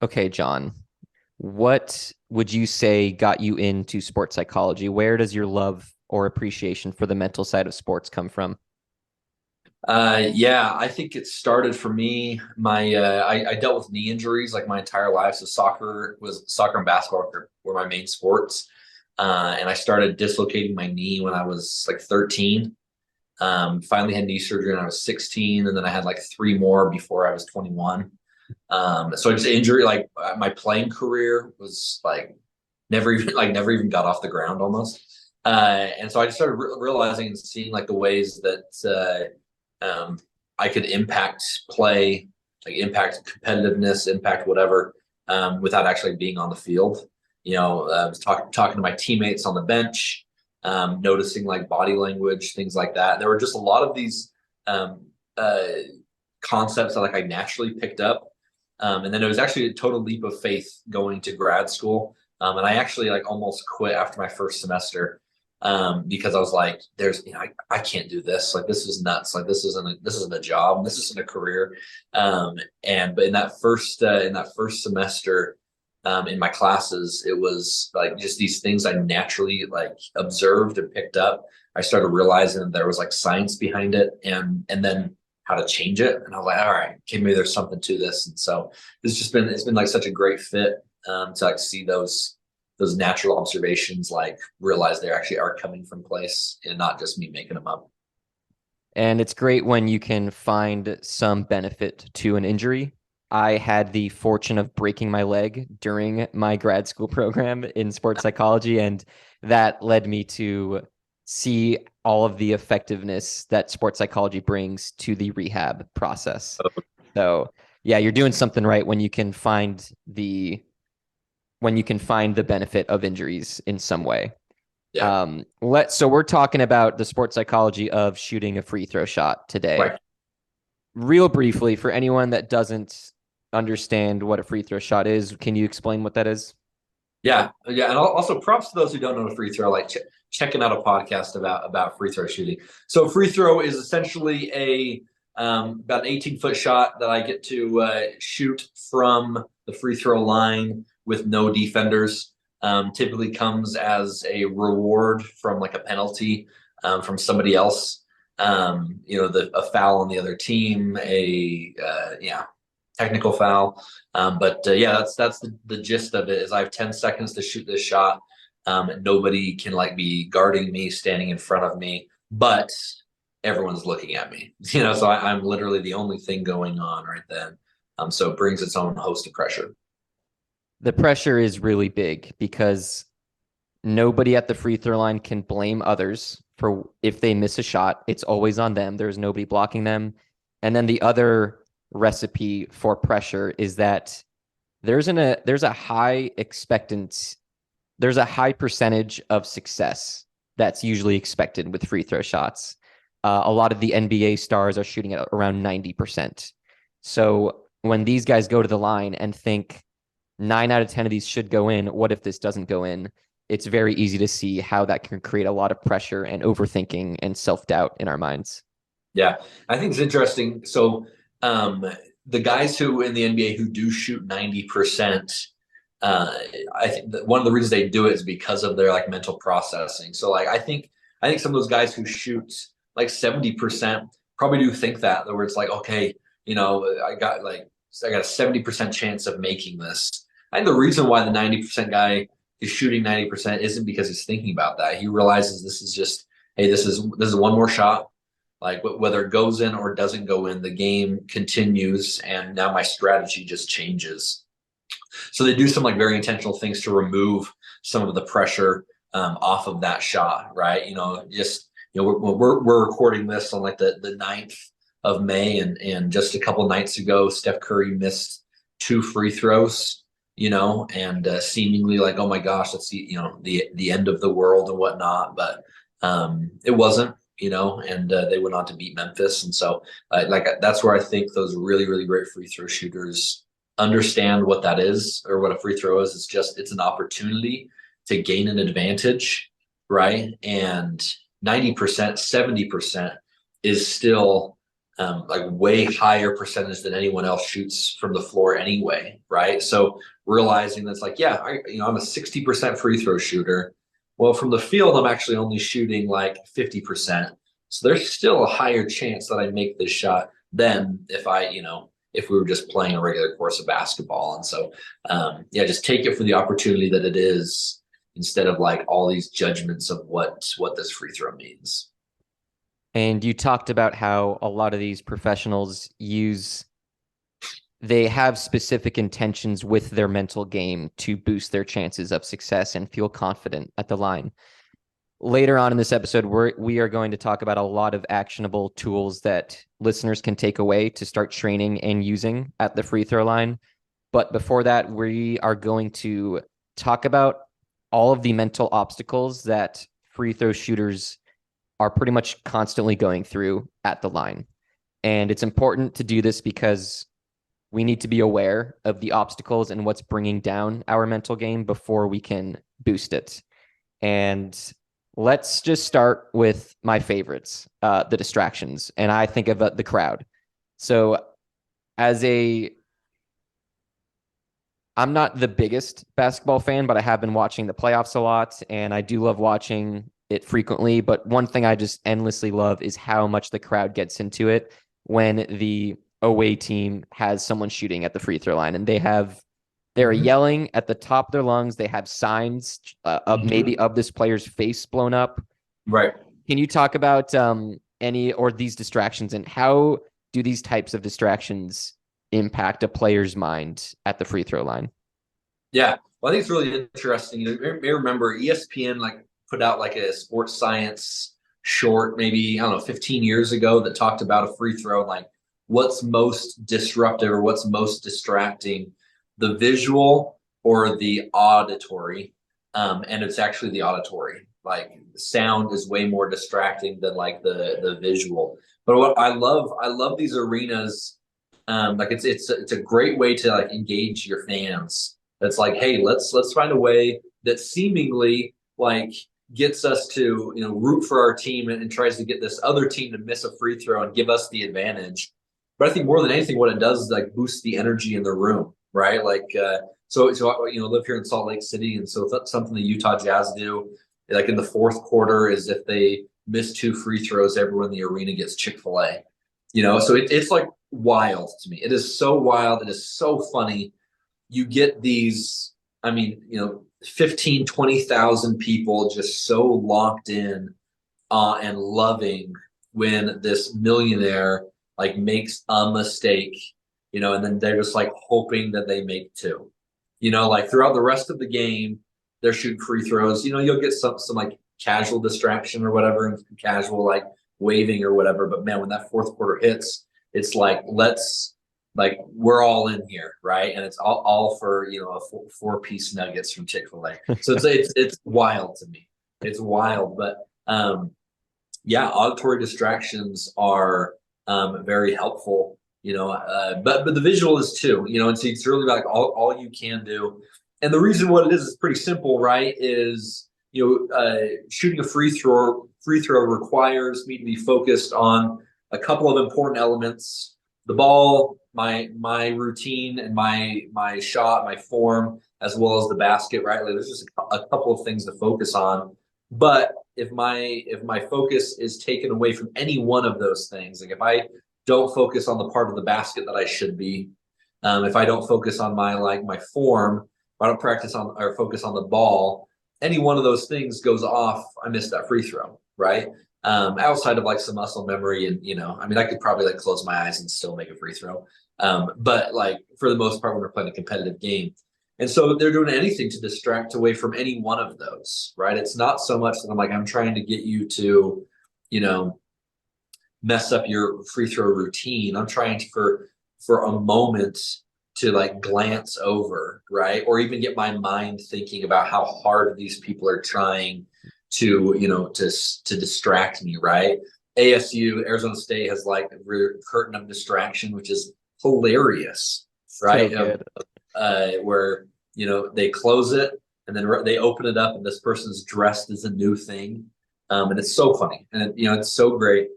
Okay, John, what would you say got you into sports psychology? Where does your love or appreciation for the mental side of sports come from? Yeah, I think it started for me. I dealt with knee injuries like my entire life. So soccer and basketball were my main sports. And I started dislocating my knee when I was like 13. Finally had knee surgery when I was 16, and then I had like three more before I was 21. So I just injury like my playing career was like never even got off the ground almost. And so I just started realizing and seeing like the ways that I could impact play, like impact competitiveness, impact whatever, without actually being on the field. I was talking to my teammates on the bench, noticing like body language, things like that. There were just a lot of these um, uh, concepts that like I naturally picked up. And then it was actually a total leap of faith going to grad school. And I actually like almost quit after my first semester because I was like, I can't do this. Like, this is nuts. Like, this isn't a job. This isn't a career. But in that first semester, in my classes, it was like just these things I naturally like observed and picked up. I started realizing that there was like science behind it, and then how to change it. And I was like, all right, okay, maybe there's something to this. And so it's been like such a great fit to like see those natural observations, like realize they actually are coming from place and not just me making them up. And it's great when you can find some benefit to an injury. I had the fortune of breaking my leg during my grad school program in sports psychology, and that led me to see all of the effectiveness that sports psychology brings to the rehab process. So, yeah, you're doing something right when you can find the benefit of injuries in some way. Yeah. So we're talking about the sports psychology of shooting a free throw shot today. Right. Real briefly, for anyone that doesn't understand what a free throw shot is, can you explain what that is? Yeah. Yeah. And also props to those who don't know the free throw, like checking out a podcast about free throw shooting. So free throw is essentially a about an 18-foot shot that I get to shoot from the free throw line with no defenders. Typically comes as a reward from like a penalty from somebody else. A foul on the other team, technical foul. But that's the gist of it. Is I have 10 seconds to shoot this shot. And nobody can like be guarding me, standing in front of me, but everyone's looking at me. So I'm literally the only thing going on right then. So it brings its own host of pressure. The pressure is really big because nobody at the free throw line can blame others for if they miss a shot. It's always on them. There's nobody blocking them. And then the other recipe for pressure is that there's a high expectance there's a high percentage of success that's usually expected with free throw shots. A lot of the NBA stars are shooting at around 90%. So when these guys go to the line and think 9 out of 10 of these should go in, what if this doesn't go in? It's very easy to see how that can create a lot of pressure and overthinking and self doubt in our minds. Yeah, I think it's interesting. So um, the guys who in the NBA who do shoot 90%, uh, I think that one of the reasons they do it is because of their like mental processing. So like I think some of those guys who shoot like 70% probably do think that where it's like, okay, I got a 70% chance of making this. I think the reason why the 90% guy is shooting 90% isn't because he's thinking about that. He realizes this is just, hey, this is one more shot. Like whether it goes in or doesn't go in, the game continues, and now my strategy just changes. So they do some like very intentional things to remove some of the pressure off of that shot, right? We're recording this on like the 9th of May, and just a couple nights ago, Steph Curry missed two free throws, and seemingly like, oh my gosh, that's the end of the world and whatnot, but it wasn't. And they went on to beat Memphis. And so, that's where I think those really, really great free throw shooters understand what that is or what a free throw is. It's an opportunity to gain an advantage, right? And 90%, 70% is still like way higher percentage than anyone else shoots from the floor anyway, right? So realizing that's like, yeah, I'm a 60% free throw shooter. Well, from the field, I'm actually only shooting like 50%. So there's still a higher chance that I make this shot than if we were just playing a regular course of basketball. And so, yeah, just take it for the opportunity that it is instead of like all these judgments of what this free throw means. And you talked about how a lot of these professionals they have specific intentions with their mental game to boost their chances of success and feel confident at the line. Later on in this episode, we are going to talk about a lot of actionable tools that listeners can take away to start training and using at the free throw line. But before that, we are going to talk about all of the mental obstacles that free throw shooters are pretty much constantly going through at the line. And it's important to do this because we need to be aware of the obstacles and what's bringing down our mental game before we can boost it. And let's just start with my favorites, the distractions. And I think of the crowd. So I'm not the biggest basketball fan, but I have been watching the playoffs a lot, and I do love watching it frequently. But one thing I just endlessly love is how much the crowd gets into it when the away team has someone shooting at the free throw line, and they're Mhm. yelling at the top of their lungs. They have signs of maybe of this player's face blown up. Right. Can you talk about any or these distractions, and how do these types of distractions impact a player's mind at the free throw line? Yeah. Well, I think it's really interesting. You may remember ESPN like put out like a sports science short, maybe, I don't know, 15 years ago that talked about a free throw, like what's most disruptive or what's most distracting, the visual or the auditory. And it's actually the auditory. Like the sound is way more distracting than like the visual. But what I love these arenas. Like it's a great way to like engage your fans. That's like, hey, let's find a way that seemingly like gets us to root for our team and tries to get this other team to miss a free throw and give us the advantage. But I think more than anything, what it does is like boost the energy in the room, right? Like so live here in Salt Lake City, and so that's something the Utah Jazz do. Like in the fourth quarter, is if they miss two free throws, everyone in the arena gets Chick-fil-A. So it's like wild to me. It is so wild. It is so funny. You get these, I mean, 15, 20,000 people just so locked in and loving when this millionaire like makes a mistake, and then they're just like hoping that they make two. Like throughout the rest of the game, they're shooting free throws. You'll get some like casual distraction or whatever, and casual like waving or whatever. But man, when that fourth quarter hits, it's like we're all in here, right? And it's all for a four-piece nuggets from Chick-fil-A. So it's wild to me. It's wild, but yeah, auditory distractions are very helpful. But the visual is too. And so it's really like all you can do. And the reason what it is pretty simple, right? Is shooting a free throw requires me to be focused on a couple of important elements: the ball, my routine, and my shot, my form, as well as the basket. Right? Like there's just a couple of things to focus on. But if my focus is taken away from any one of those things, like if I don't focus on the part of the basket that I should be, if I don't focus on my form, if I don't practice on or focus on the ball, any one of those things goes off, I miss that free throw, right? Outside of like some muscle memory, and I mean, I could probably like close my eyes and still make a free throw. But like for the most part, when we're playing a competitive game, and so they're doing anything to distract away from any one of those, right? It's not so much that I'm trying to get you to, you know, mess up your free throw routine. I'm trying to, for a moment to like glance over, right? Or even get my mind thinking about how hard these people are trying to, to distract me, right? ASU, Arizona State, has like a curtain of distraction, which is hilarious, So right? good. Where they close it and then they open it up, and this person's dressed as a new thing, and it's so funny, and it's so great.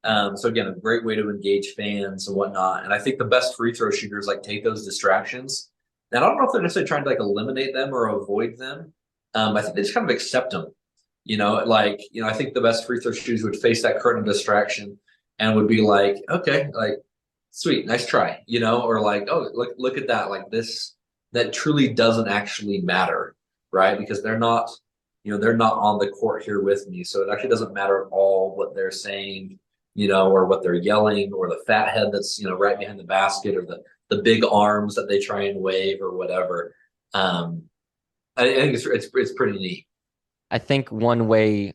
So again, a great way to engage fans and whatnot. And I think the best free throw shooters like take those distractions. And I don't know if they're necessarily trying to like eliminate them or avoid them. I think they just kind of accept them. I think the best free throw shooters would face that current distraction and would be like, okay, like sweet, nice try, or like, oh, look at that, like this, that truly doesn't actually matter, right? Because they're not on the court here with me, so it actually doesn't matter at all what they're saying, or what they're yelling, or the fat head that's right behind the basket, or the big arms that they try and wave or whatever. Um, I think it's pretty neat. I think one way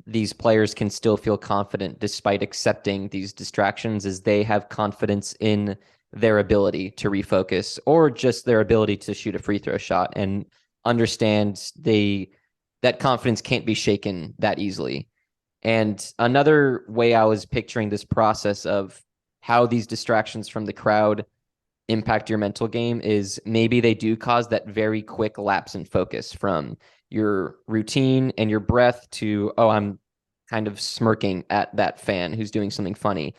these players can still feel confident despite accepting these distractions is they have confidence in their ability to refocus or just their ability to shoot a free throw shot and understand that confidence can't be shaken that easily. And another way I was picturing this process of how these distractions from the crowd impact your mental game is maybe they do cause that very quick lapse in focus from your routine and your breath to, oh, I'm kind of smirking at that fan who's doing something funny.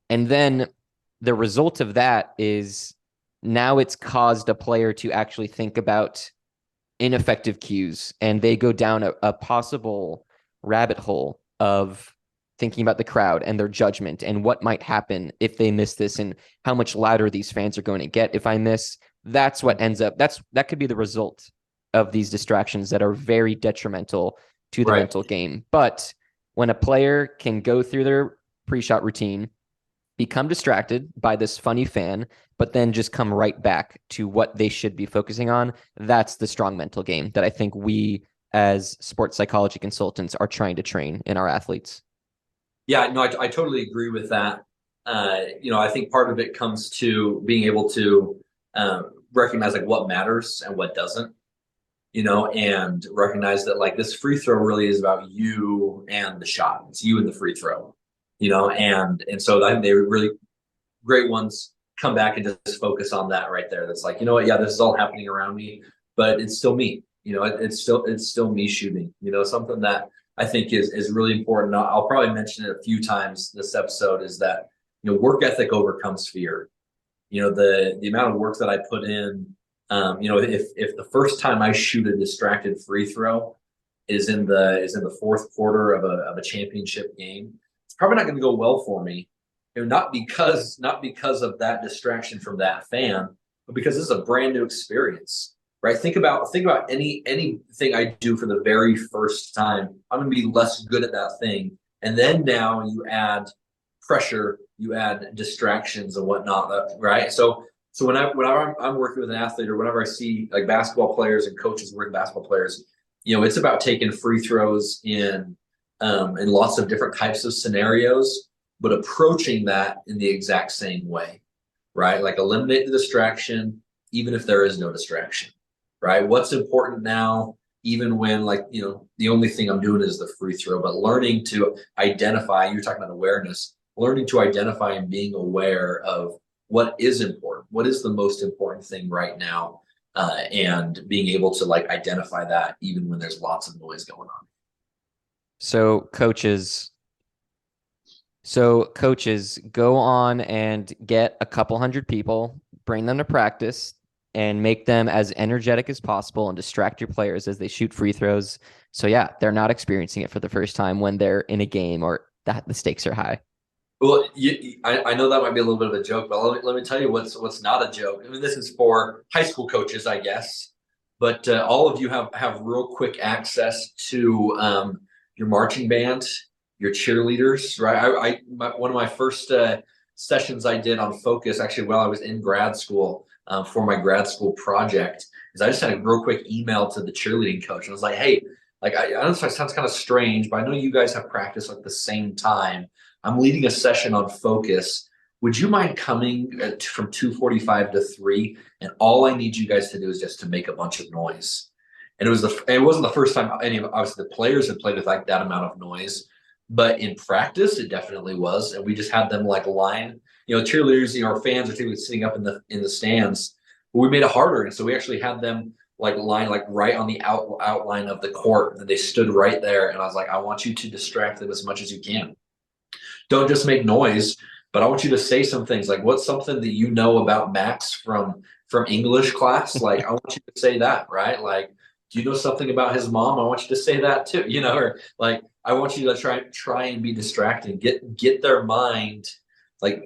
And then the result of that is now it's caused a player to actually think about ineffective cues and they go down a possible rabbit hole of thinking about the crowd and their judgment and what might happen if they miss this and how much louder these fans are going to get if I miss. That's what ends up, that could be the result of these distractions that are very detrimental to the Right. mental game. But when a player can go through their pre-shot routine, become distracted by this funny fan, but then just come right back to what they should be focusing on, that's the strong mental game that I think we as sports psychology consultants are trying to train in our athletes. Yeah, no, I totally agree with that. I think part of it comes to being able to recognize like what matters and what doesn't, and recognize that like this free throw really is about you and the shot. It's you and the free throw, and so I think they really great ones come back and just focus on that right there. That's like, what, yeah, this is all happening around me, but it's still me. It's still me shooting. Something that I think is really important. I'll probably mention it a few times this episode is that work ethic overcomes fear. The amount of work that I put in. If the first time I shoot a distracted free throw is in the fourth quarter of a championship game, it's probably not going to go well for me. Not because of that distraction from that fan, but because this is a brand new experience, right? Think about anything I do for the very first time. I'm going to be less good at that thing, and then now you add pressure, you add distractions and whatnot, right? So whenever I'm working with an athlete or whenever I see like basketball players and coaches working basketball players, it's about taking free throws in lots of different types of scenarios, but approaching that in the exact same way, right? Like eliminate the distraction, even if there is no distraction, right? What's important now, even when like, the only thing I'm doing is the free throw, but learning to identify, you're talking about awareness, learning to identify and being aware of what is important, what is the most important thing right now, and being able to like identify that even when there's lots of noise going on. So coaches go on and get a couple hundred people, bring them to practice, and make them as energetic as possible and distract your players as they shoot free throws. So yeah, they're not experiencing it for the first time when they're in a game or that the stakes are high. Well, I know that might be a little bit of a joke, but let me tell you what's not a joke. I mean, this is for high school coaches, I guess, but all of you have real quick access to your marching band, your cheerleaders, right? One of my first sessions I did on focus, actually, while I was in grad school for my grad school project, is I just had a real quick email to the cheerleading coach, and I was like, hey, like I know this sounds kind of strange, but I know you guys have practice at the same time. I'm leading a session on focus. Would you mind coming from 2:45 to 3? And all I need you guys to do is just to make a bunch of noise. And it wasn't the first time any of obviously the players had played with like that amount of noise, but in practice it definitely was. And we just had them like line, cheerleaders, our fans are typically sitting up in the stands. But we made it harder, and so we actually had them like line like right on the outline of the court, and they stood right there. And I was like, I want you to distract them as much as you can. don't just make noise, but I want you to say some things. Like, what's something that you know about Max from English class? Like, I want you to say that, right? Like, do you know something about his mom? I want you to say that too, or like I want you to try and be distracting, get their mind like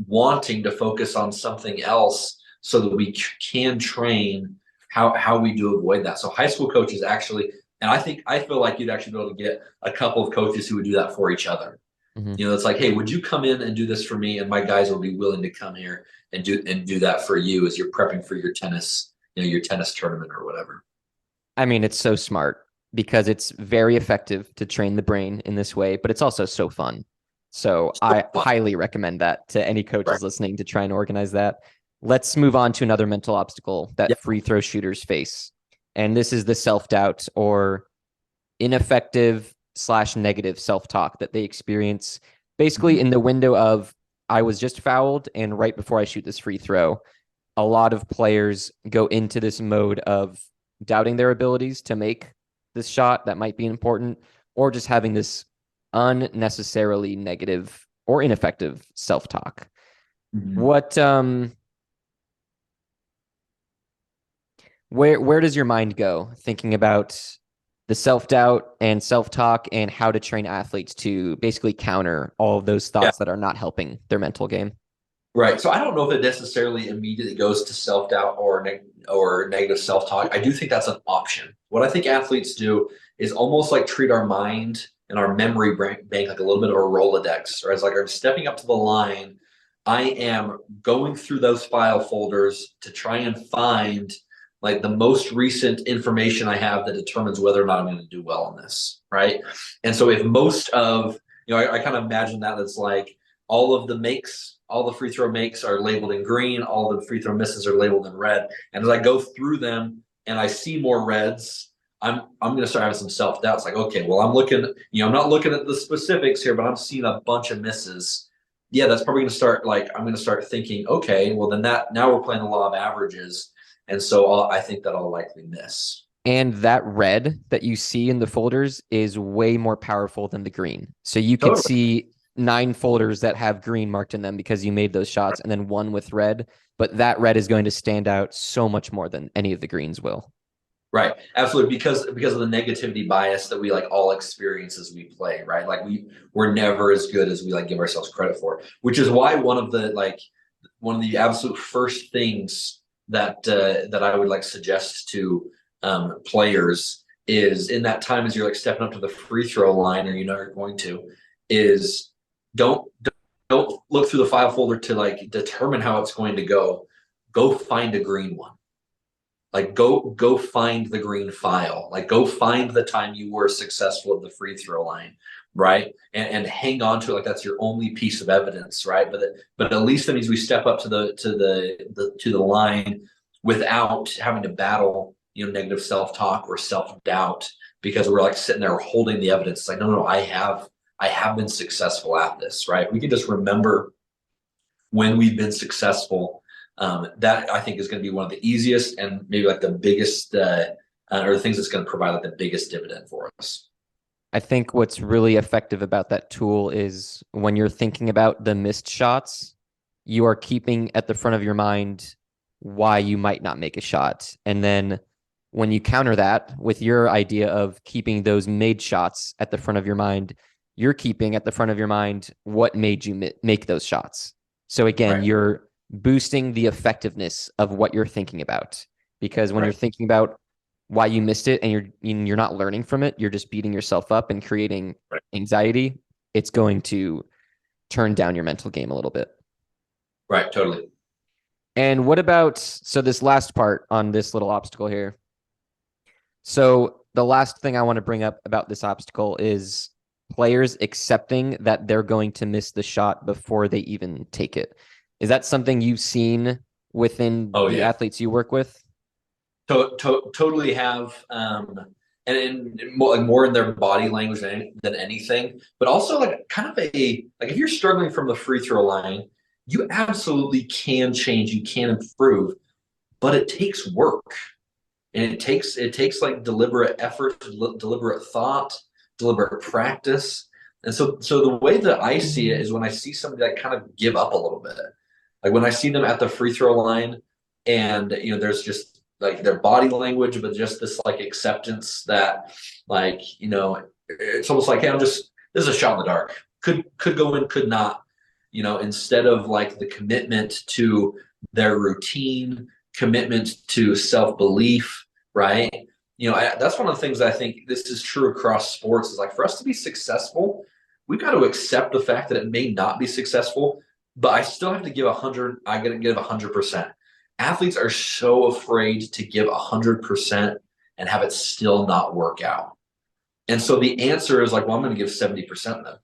wanting to focus on something else so that we can train how we do avoid that. So high school coaches actually, and I feel like you'd actually be able to get a couple of coaches who would do that for each other. Mhm. It's like, hey, would you come in and do this for me? And my guys will be willing to come here and do that for you as you're prepping for your tennis, your tennis tournament or whatever. I mean, it's so smart because it's very effective to train the brain in this way, but it's also so fun. So So I fun. highly recommend that to any Right. coaches listening to try and organize that. Let's move on to another mental obstacle that Yeah. free throw shooters face. And this is the self doubt or ineffective slash negative self talk that they experience basically Mhm. in the window of I was just fouled and right before I shoot this free throw. A lot of players go into this mode of doubting their abilities to make this shot that might be important, or just having this unnecessarily negative or ineffective self-talk. Mhm. What where does your mind go thinking about the self-doubt and self-talk and how to train athletes to basically counter all of those Yeah. thoughts that are not helping their mental game? Right. So I don't know if it necessarily immediately goes to self doubt or negative self talk. I do think that's an option. What I think athletes do is almost like treat our mind and our memory bank like a little bit of a Rolodex, or as like I'm stepping up to the line. I am going through those file folders to try and find like the most recent information I have that determines whether or not I'm going to do well in this. Right. And so if most of, I kind of imagine that it's like all of the makes, all the free throw makes are labeled in green, all the free throw misses are labeled in red. And as I go through them and I see more reds, I'm going to start having some self doubts. Like, okay, well, I'm looking, I'm not looking at the specifics here, but I'm seeing a bunch of misses. Yeah, that's probably going to start like I'm going to start thinking, okay, well then that now we're playing the law of averages, and so I think that I'll likely miss. And that red that you see in the folders is way more powerful than the green. So you could Totally. see 9 folders that have green marked in them because you made those shots, and then one with red. But that red is going to stand out so much more than any of the greens will. Right. Absolutely. Because of the negativity bias that we like all experience as we play, right? Like we're never as good as we like give ourselves credit for, which is why one of the absolute first things that I would like suggest to players is in that time as you're like stepping up to the free throw line or you're going to is don't don't look through the file folder to like determine how it's going to go. Go find a green one, like go find the green file, like go find the time you were successful at the free throw line, right? And hang on to it like that's your only piece of evidence, right? But at least that means we step up to the line without having to battle negative self-talk or self-doubt because we're like sitting there holding the evidence. It's like no, I have been successful at this, right? We can just remember when we've been successful. That I think is going to be one of the easiest and maybe like the biggest or the things that's going to provide like the biggest dividend for us. I think what's really effective about that tool is when you're thinking about the missed shots, you are keeping at the front of your mind why you might not make a shot. And then when you counter that with your idea of keeping those made shots at the front of your mind, you're keeping at the front of your mind what made you make those shots. So again, Right. you're boosting the effectiveness of what you're thinking about. Because when you're Right. thinking about why you missed it and you're not learning from it, you're just beating yourself up and creating Right. anxiety, it's going to turn down your mental game a little bit. Right. Totally. And what about so this last part on this little obstacle here? So the last thing I want to bring up about this obstacle is players accepting that they're going to miss the shot before they even take it. Is that something you've seen within Oh the yeah. athletes you work with? Totally have and more in their body language than anything, but also like kind of a like if you're struggling from the free throw line, you absolutely can change, you can improve, but it takes work. And it takes like deliberate effort, deliberate thought, deliberate practice. And so the way that I see it is when I see somebody like kind of give up a little bit, like when I see them at the free throw line, and there's just like their body language, but just this like acceptance that like it's almost like, hey, this is a shot in the dark. Could go in, could not. Instead of like the commitment to their routine, commitment to self belief, right? That's one of the things I think this is true across sports is like for us to be successful, we've got to accept the fact that it may not be successful, but I still have to give 100. I got to give 100%. Athletes are so afraid to give 100% and have it still not work out. And so the answer is like, well, I'm going to give 70% then.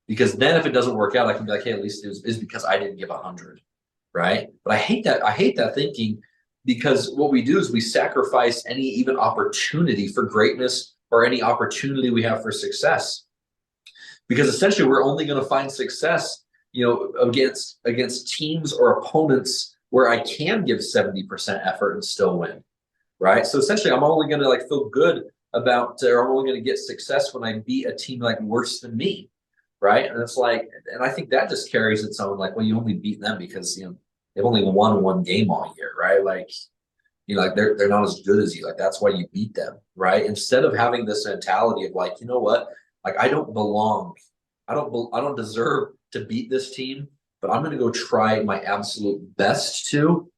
Because then if it doesn't work out, I can be like, hey, at least it's because I didn't give 100, right? But I hate that. I hate that thinking because what we do is we sacrifice any even opportunity for greatness or any opportunity we have for success. Because essentially we're only going to find success, against teams or opponents where I can give 70% effort and still win, right? So essentially I'm only going to like feel good about, or I'm only going to get success when I beat a team like worse than me, right? And it's like, and I think that just carries its own like, well, you only beat them because they've only won one game all year, right? Like like they're not as good as you. Like that's why you beat them, right? Instead of having this mentality of like, you know what? Like I don't belong. I don't deserve to beat this team, but I'm going to go try my absolute best to.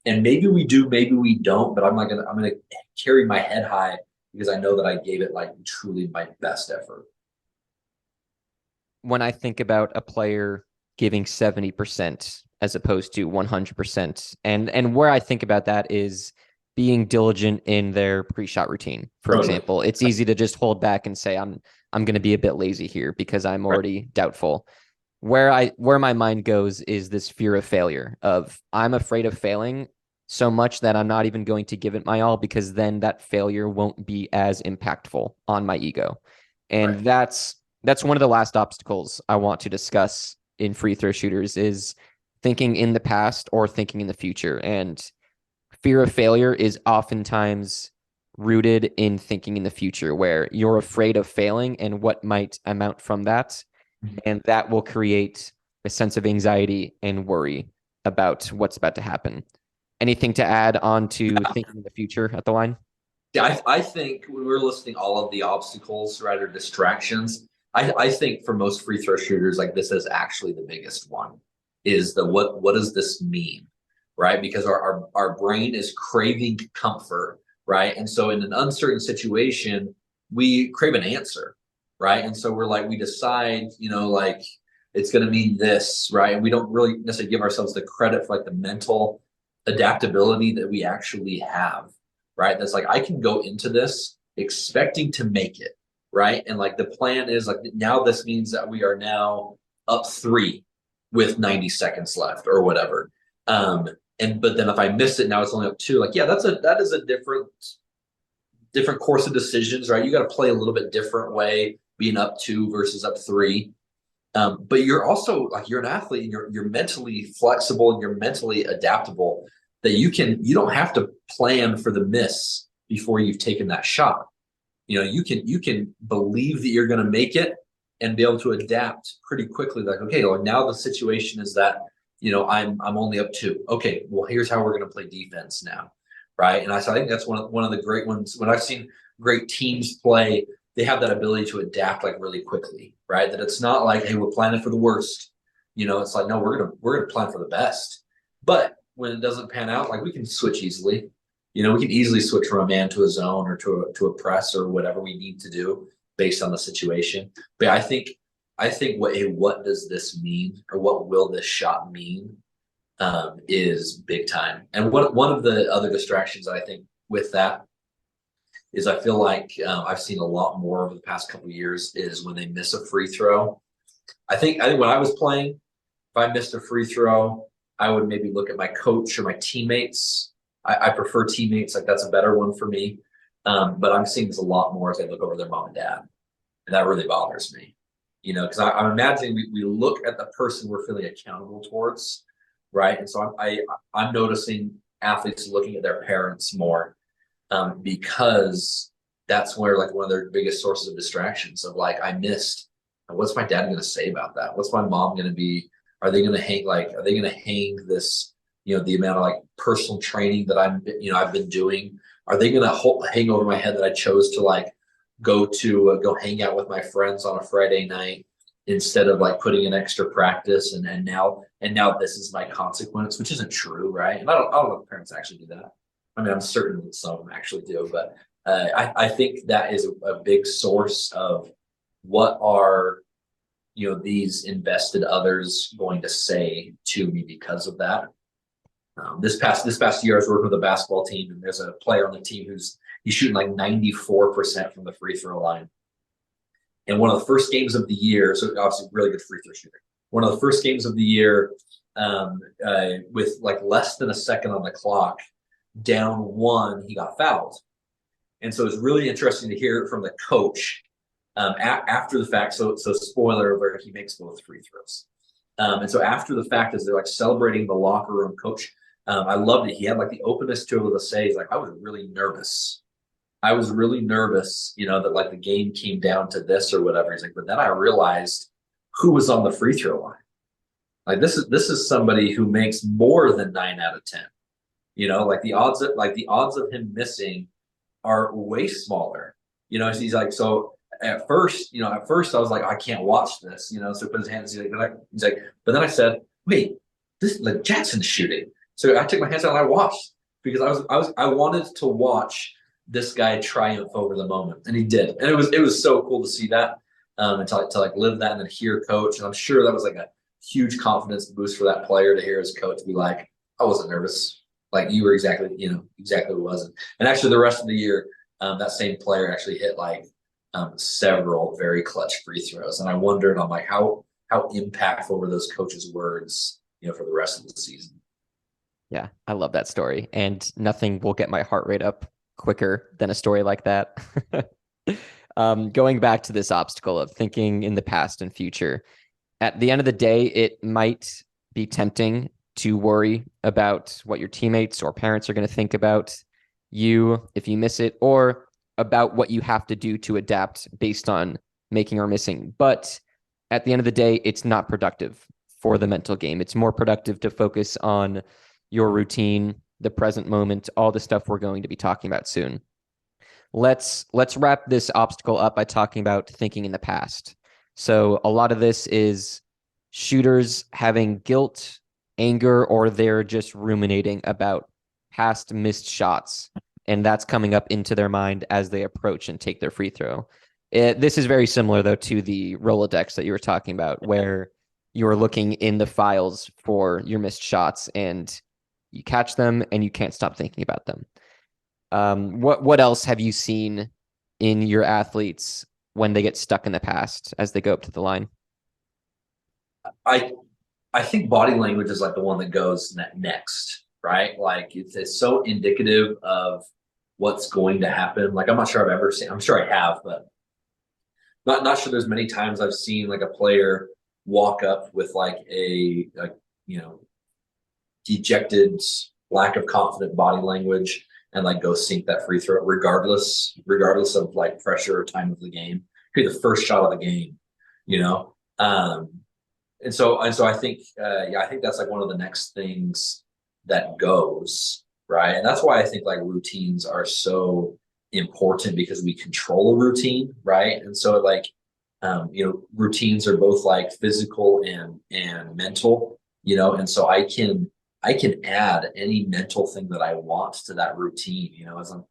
And maybe we do, maybe we don't, but I'm going to carry my head high because I know that I gave it like truly my best effort. When I think about a player giving 70% as opposed to 100%, and where I think about that is being diligent in their pre-shot routine. For Totally. example, it's easy to just hold back and say I'm going to be a bit lazy here because I'm Right. already doubtful. Where my mind goes is this fear of failure of I'm afraid of failing so much that I'm not even going to give it my all because then that failure won't be as impactful on my ego. And Right. that's one of the last obstacles I want to discuss in free throw shooters is thinking in the past or thinking in the future. And fear of failure is oftentimes rooted in thinking in the future where you're afraid of failing and what might amount from that, and that will create a sense of anxiety and worry about what's about to happen. Anything to add on to thinking in the future at the line? Yeah, I think when we're listing all of the obstacles, right, or distractions, I think for most free throw shooters, like this is actually the biggest one, is the what does this mean, right? Because our brain is craving comfort, right? And so in an uncertain situation, we crave an answer, right? And so we're like, we decide, like it's going to mean this, right? And we don't really necessarily give ourselves the credit for like the mental adaptability that we actually have, right? That's like I can go into this expecting to make it, right? And like the plan is like now this means that we are now up three with 90 seconds left or whatever. And but then if I miss it, now it's only up two. Like, yeah, that is a different course of decisions, right? You got to play a little bit different way, being up two versus up three. But you're also like you're an athlete and you're mentally flexible and you're mentally adaptable that you don't have to plan for the miss before you've taken that shot. You can believe that you're going to make it and be able to adapt pretty quickly. Like, okay, well, now the situation is that I'm only up two. Okay, well here's how we're going to play defense now, right? And I think that's one of the great ones when I've seen great teams play. They have that ability to adapt like really quickly, right? That it's not like, hey, we're planning for the worst. It's like, no, we're gonna plan for the best. But when it doesn't pan out, like we can switch easily. We can easily switch from a man to a zone or to a press or whatever we need to do based on the situation. But I think what does this mean or what will this shot mean is big time. And one of the other distractions I think with that is I feel like I've seen a lot more over the past couple of years is when they miss a free throw. I think when I was playing, if I missed a free throw, I would maybe look at my coach or my teammates. I prefer teammates, like that's a better one for me. But I'm seeing this a lot more as I look over their mom and dad. And that really bothers me. Because I'm imagining we look at the person we're feeling accountable towards, right? And so I'm noticing athletes looking at their parents more because that's where like one of their biggest sources of distractions of like I missed What's my dad going to say about that? What's my mom going to be? Are they going to hang are they going to hang this, the amount of like personal training that I've been doing? Are they going to hang over my head that I chose to like go hang out with my friends on a Friday night instead of like putting in extra practice and now this is my consequence, which isn't true, right? And I don't know if parents actually do that. I mean, I'm certain that some of them actually do, but I think that is a big source of what are these invested others going to say to me because of that. This past year, I was working with a basketball team, and there's a player on the team he's shooting like 94% from the free throw line. And one of the first games of the year, so obviously really good free throw shooter. One of the first games of the year, with like less than a second on the clock, down one, he got fouled. And so it's really interesting to hear from the coach after the fact. So spoiler alert, he makes both free throws. And so after the fact, as they're like celebrating the locker room, coach, I loved it. He had like the openness to be able to say, he's like, I was really nervous. That like the game came down to this or whatever. He's like, but then I realized who was on the free throw line. Like this is somebody who makes more than 9 out of 10. Like the odds of him missing are way smaller. So he's like, so at first I was like, I can't watch this. So he put his hands. He's like, but then I said, wait, this like Jackson's shooting. So I took my hands out and I watched because I wanted to watch this guy triumph over the moment, and he did, and it was so cool to see that, and to like live that and then hear coach, and I'm sure that was like a huge confidence boost for that player to hear his coach be like, I wasn't nervous, like you were exactly what it was, and actually the rest of the year, that same player actually hit like several very clutch free throws, and I wondered, I'm like, how impactful were those coaches' words, for the rest of the season. Yeah, I love that story. And nothing will get my heart rate up quicker than a story like that. Going back to this obstacle of thinking in the past and future, at the end of the day, it might be tempting to worry about what your teammates or parents are going to think about you if you miss it, or about what you have to do to adapt based on making or missing. But at the end of the day, it's not productive for the mental game. It's more productive to focus on your routine, the present moment, all the stuff we're going to be talking about soon. Let's wrap this obstacle up by talking about thinking in the past. So a lot of this is shooters having guilt, anger, or they're just ruminating about past missed shots, and that's coming up into their mind as they approach and take their free throw. This is very similar, though, to the Rolodex that you were talking about, where you're looking in the files for your missed shots and you catch them and you can't stop thinking about them. What else have you seen in your athletes when they get stuck in the past as they go up to the line? I think body language is like the one that goes next, right? Like it's so indicative of what's going to happen. Like I'm not sure I've ever seen. I'm sure I have, but not sure there's many times I've seen like a player walk up with like a dejected, lack of confident body language and like go sink that free throw, regardless of like pressure or time of the game. Could be the first shot of the game, you know. And so I think I think that's like one of the next things that goes, right? And that's why I think like routines are so important, because we control a routine, right? And so like routines are both like physical and mental, and so I can add any mental thing that I want to that routine, as I'm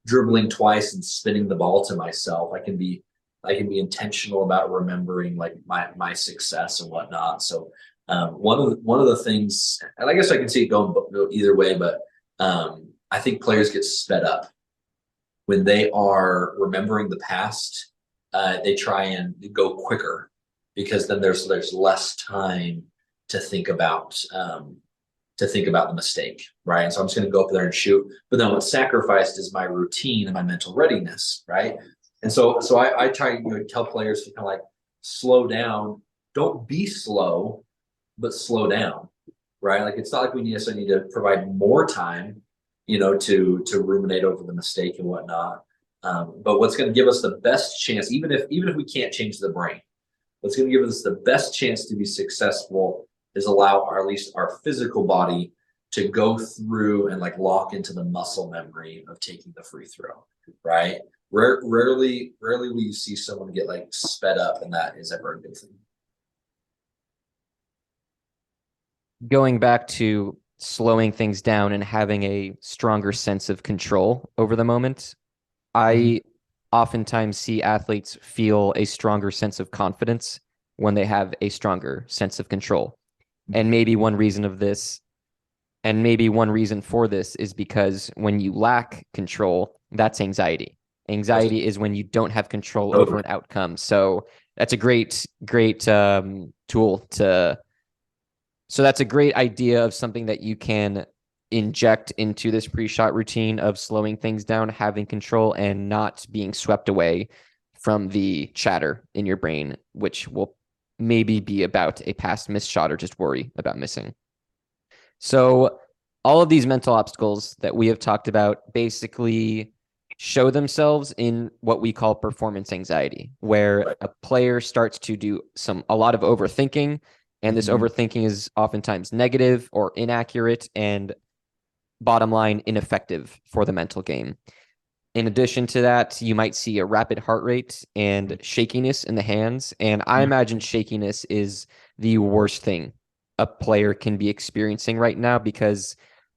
dribbling twice and spinning the ball to myself. I can be intentional about remembering like my success and whatnot. So one of the things, and I guess I can see it going either way, but I think players get sped up when they are remembering the past. They try and go quicker because then there's less time to think about the mistake, right? And so I'm just going to go up there and shoot. But then what's sacrificed is my routine and my mental readiness, right? And so I try to tell players to kind of like slow down. Don't be slow, but slow down, right? Like it's not like we necessarily need to provide more time, to ruminate over the mistake and whatnot. But what's going to give us the best chance, even if we can't change the brain, what's going to give us the best chance to be successful is allow our, at least our physical body to go through and like lock into the muscle memory of taking the free throw, right? Rarely will you see someone get like sped up, and that is ever a good thing. Going back to slowing things down and having a stronger sense of control over the moment, I oftentimes see athletes feel a stronger sense of confidence when they have a stronger sense of control. And maybe one reason of this, and maybe one reason for this is because when you lack control, that's anxiety. Anxiety is when you don't have control over an outcome. So that's a great tool to. So that's a great idea of something that you can inject into this pre-shot routine of slowing things down, having control, and not being swept away from the chatter in your brain, which will maybe be about a past missed shot or just worry about missing. So all of these mental obstacles that we have talked about basically show themselves in what we call performance anxiety, where a player starts to do a lot of overthinking, and this overthinking is oftentimes negative or inaccurate and, bottom line, ineffective for the mental game. In addition to that, you might see a rapid heart rate and shakiness in the hands. And I imagine shakiness is the worst thing a player can be experiencing right now, because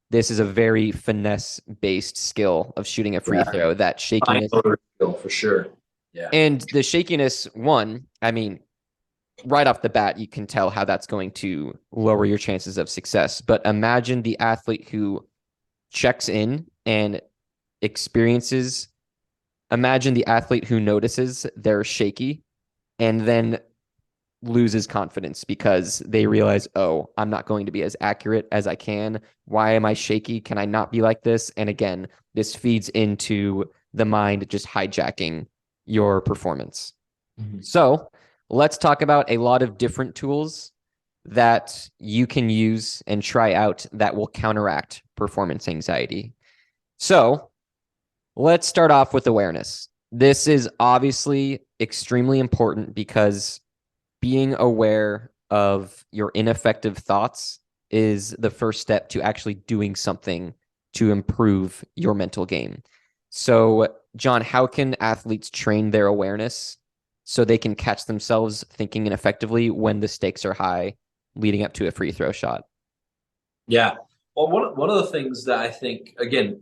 this is a very finesse-based skill of shooting a free throw. That shakiness, for sure. Yeah. And the shakiness, I mean, right off the bat, you can tell how that's going to lower your chances of success. But imagine the athlete who checks in and imagine the athlete who notices they're shaky and then loses confidence because they realize, oh, I'm not going to be as accurate as I can. Why am I shaky? Can I not be like this? And again, this feeds into the mind just hijacking your performance. So let's talk about a lot of different tools that you can use and try out that will counteract performance anxiety. So let's start off with awareness. This is obviously extremely important because being aware of your ineffective thoughts is the first step to actually doing something to improve your mental game. So, John, how can athletes train their awareness so they can catch themselves thinking ineffectively when the stakes are high leading up to a free throw shot? Yeah. Well, one of the things that I think, again,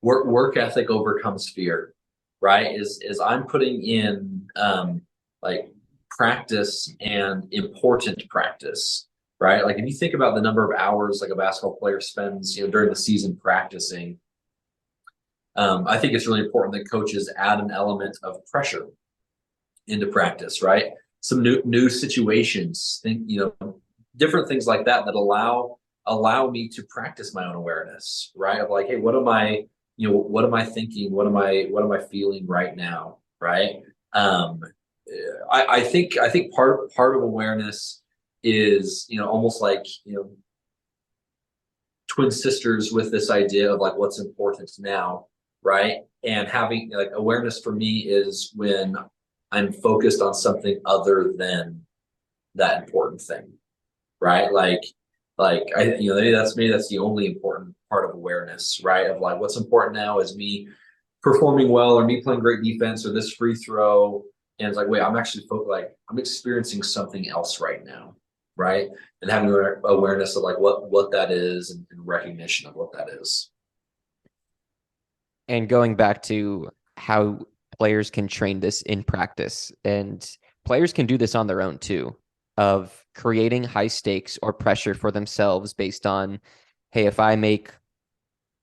work ethic overcomes fear, right? Is I'm putting in like practice and important practice, right? Like if you think about the number of hours like a basketball player spends, during the season practicing, I think it's really important that coaches add an element of pressure into practice, right? Some new situations, different things like that that allow me to practice my own awareness, right? Of like, hey, what am I thinking? What am I feeling right now, right? I think part of awareness is almost like twin sisters with this idea of like what's important now, right? And having like awareness for me is when I'm focused on something other than that important thing, right? Like maybe that's the only important part of awareness, right? Of like what's important now is me performing well or me playing great defense or this free throw. And it's like, wait, I'm actually like I'm experiencing something else right now, right? And having awareness of like what that is and recognition of what that is. And going back to how players can train this in practice, and players can do this on their own too, of creating high stakes or pressure for themselves based on, hey, if I make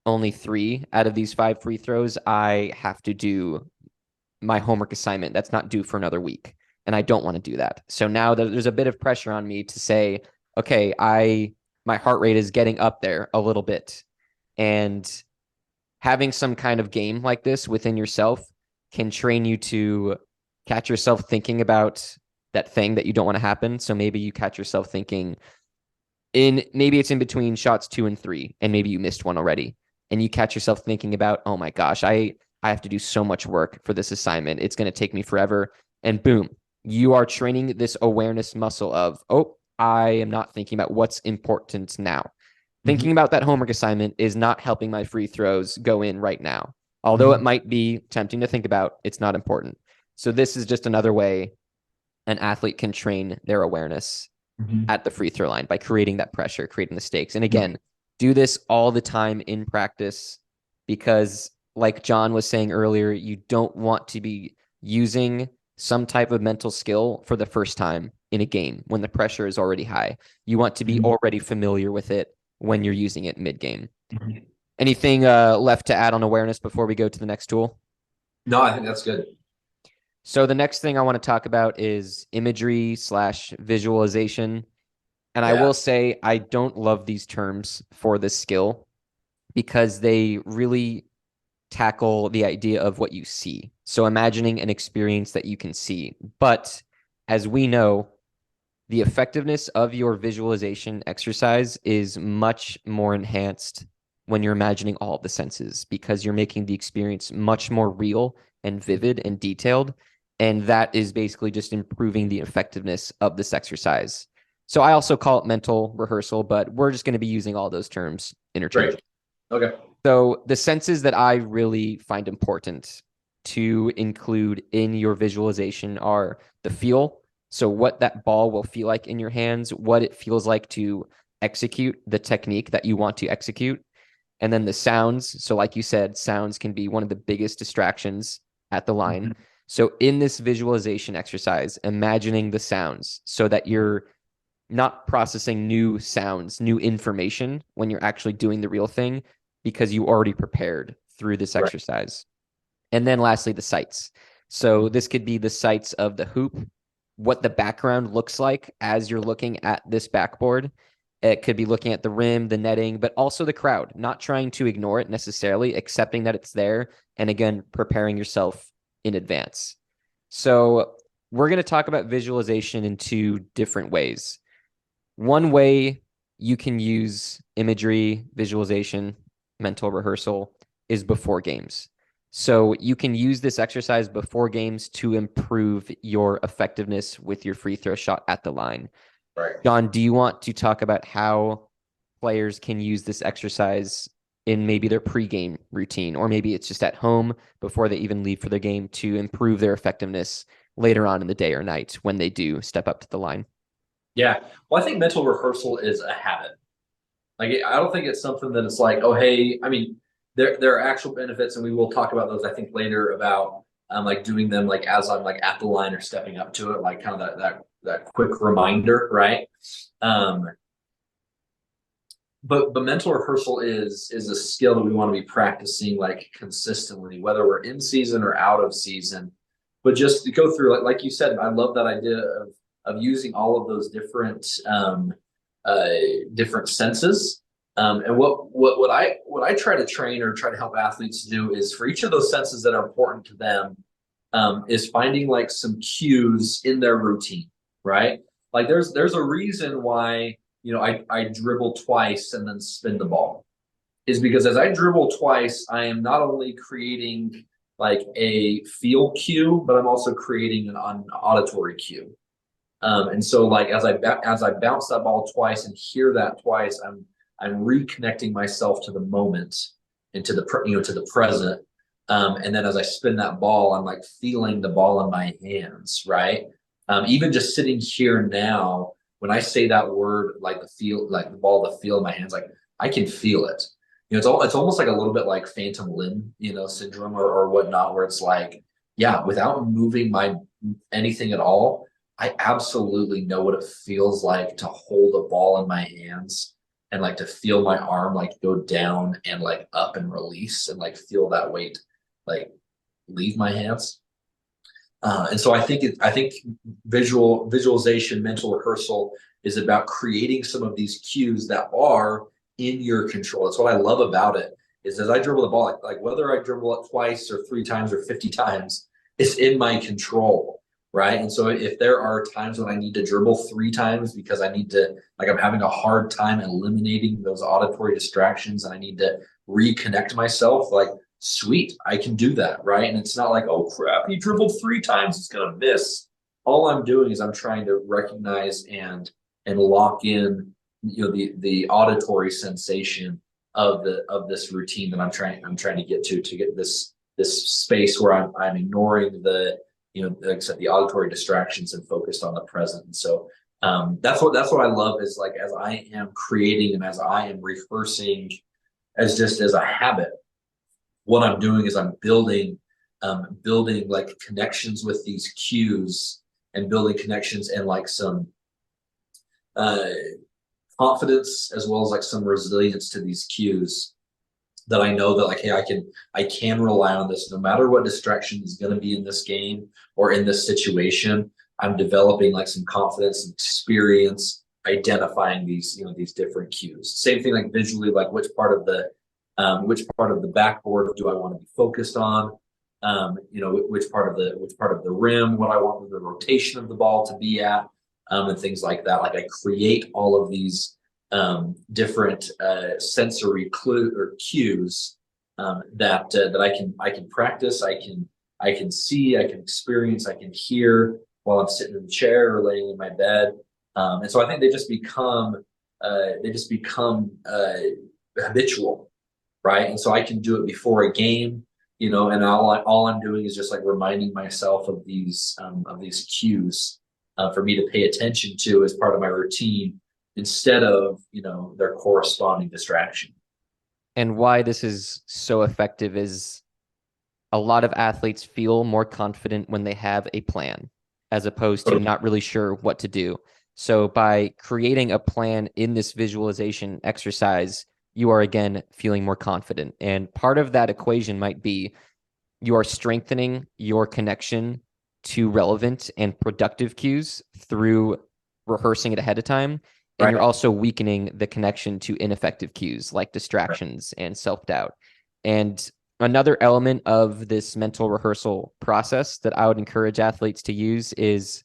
only 3 out of these 5 free throws, I have to do my homework assignment that's not due for another week. And I don't want to do that. So now there's a bit of pressure on me to say, okay, my heart rate is getting up there a little bit. And having some kind of game like this within yourself can train you to catch yourself thinking about that thing that you don't want to happen. So maybe you catch yourself thinking maybe it's in between shots 2 and 3, and maybe you missed one already. And you catch yourself thinking about, oh my gosh, I have to do so much work for this assignment. It's going to take me forever. And boom, you are training this awareness muscle of, oh, I am not thinking about what's important now. Thinking Mhm. about that homework assignment is not helping my free throws go in right now. Although it Mhm. might be tempting to think about, it's not important. So this is just another way an athlete can train their awareness Mhm. at the free throw line by creating that pressure, creating the stakes. And Yep. again, do this all the time in practice because, like John was saying earlier, you don't want to be using some type of mental skill for the first time in a game when the pressure is already high. You want to be Mhm. already familiar with it when you're using it mid game. Mhm. Anything left to add on awareness before we go to the next tool? No, I think that's good. So the next thing I want to talk about is imagery slash visualization. And I Yeah. will say I don't love these terms for this skill because they really tackle the idea of what you see. So imagining an experience that you can see. But as we know, the effectiveness of your visualization exercise is much more enhanced when you're imagining all of the senses because you're making the experience much more real and vivid and detailed. And that is basically just improving the effectiveness of this exercise. So I also call it mental rehearsal, but we're just going to be using all those terms Great. interchangeably. Okay. So the senses that I really find important to include in your visualization are the feel. So what that ball will feel like in your hands, what it feels like to execute the technique that you want to execute. And then the sounds. So like you said, sounds can be one of the biggest distractions at the line. Mhm. So in this visualization exercise, imagining the sounds so that you're not processing new sounds, new information when you're actually doing the real thing because you already prepared through this Right. exercise. And then lastly, the sights. So Mhm. this could be the sights of the hoop, what the background looks like as you're looking at this backboard. It could be looking at the rim, the netting, but also the crowd, not trying to ignore it necessarily, accepting that it's there. And again, preparing yourself in advance. So we're going to talk about visualization in two different ways. One way you can use imagery, visualization, mental rehearsal is before games. So you can use this exercise before games to improve your effectiveness with your free throw shot at the line. Right. John, do you want to talk about how players can use this exercise in maybe their pregame routine, or maybe it's just at home before they even leave for their game to improve their effectiveness later on in the day or night when they do step up to the line? Yeah. Well, I think mental rehearsal is a habit. Like, I don't think it's something that it's like, oh, hey, I mean, there are actual benefits, and we will talk about those, I think, later about like doing them like as I'm like at the line or stepping up to it, like kind of that quick reminder, right? Um, but mental rehearsal is a skill that we want to be practicing like consistently, whether we're in season or out of season. But just to go through, like you said, I love that idea of using all of those uh, different senses. And what I try to train or try to help athletes do is for each of those senses that are important to them, is finding like some cues in their routine, right? Like there's a reason why I dribble twice and then spin the ball, is because as I dribble twice, I am not only creating like a feel cue, but I'm also creating an auditory cue. And so like as I bounce that ball twice and hear that twice, I'm reconnecting myself to the moment and to the present. And then as I spin that ball, I'm like feeling the ball in my hands, right? Even just sitting here now, when I say that word, like the feel, like the ball, the feel in my hands, like I can feel it. It's almost like a little bit like phantom limb, syndrome or whatnot, where it's like, yeah, without moving my anything at all, I absolutely know what it feels like to hold a ball in my hands and like to feel my arm like go down and like up and release and like feel that weight like leave my hands. And so I think visualization, mental rehearsal is about creating some of these cues that are in your control. That's what I love about it. Is as I dribble the ball, like whether I dribble it twice or three times or 50 times, it's in my control, right? And so if there are times when I need to dribble three times because I need to, like I'm having a hard time eliminating those auditory distractions and I need to reconnect myself, like sweet, I can do that, right? And it's not like, oh crap, he dribbled three times, he's gonna miss. all I'm doing is I'm trying to recognize and lock in, the auditory sensation of this routine that I'm trying to get this space where I'm ignoring the, like I said, the auditory distractions and focused on the present. And so that's what I love is like as I am creating and as I am rehearsing as just as a habit, what I'm doing is I'm building like connections with these cues and building connections and like some uh, confidence as well as like some resilience to these cues that I know that like, hey, I can rely on this no matter what distraction is going to be in this game or in this situation. I'm developing like some confidence and experience identifying these different cues. Same thing like visually, like which part of the backboard do I want to be focused on? Which part of the rim, what I want the rotation of the ball to be at, and things like that. Like I create all of these different sensory clue or cues that I can practice, I can see, I can experience, I can hear while I'm sitting in the chair or laying in my bed, and so I think they just become habitual, right? And so I can do it before a game, and all I'm doing is just like reminding myself of these cues for me to pay attention to as part of my routine instead of their corresponding distraction. And why this is so effective is a lot of athletes feel more confident when they have a plan as opposed to not really sure what to do. So by creating a plan in this visualization exercise, you are again feeling more confident. And part of that equation might be you are strengthening your connection to relevant and productive cues through rehearsing it ahead of time. And you're Right. also weakening the connection to ineffective cues like distractions and self doubt. And another element of this mental rehearsal process that I would encourage athletes to use is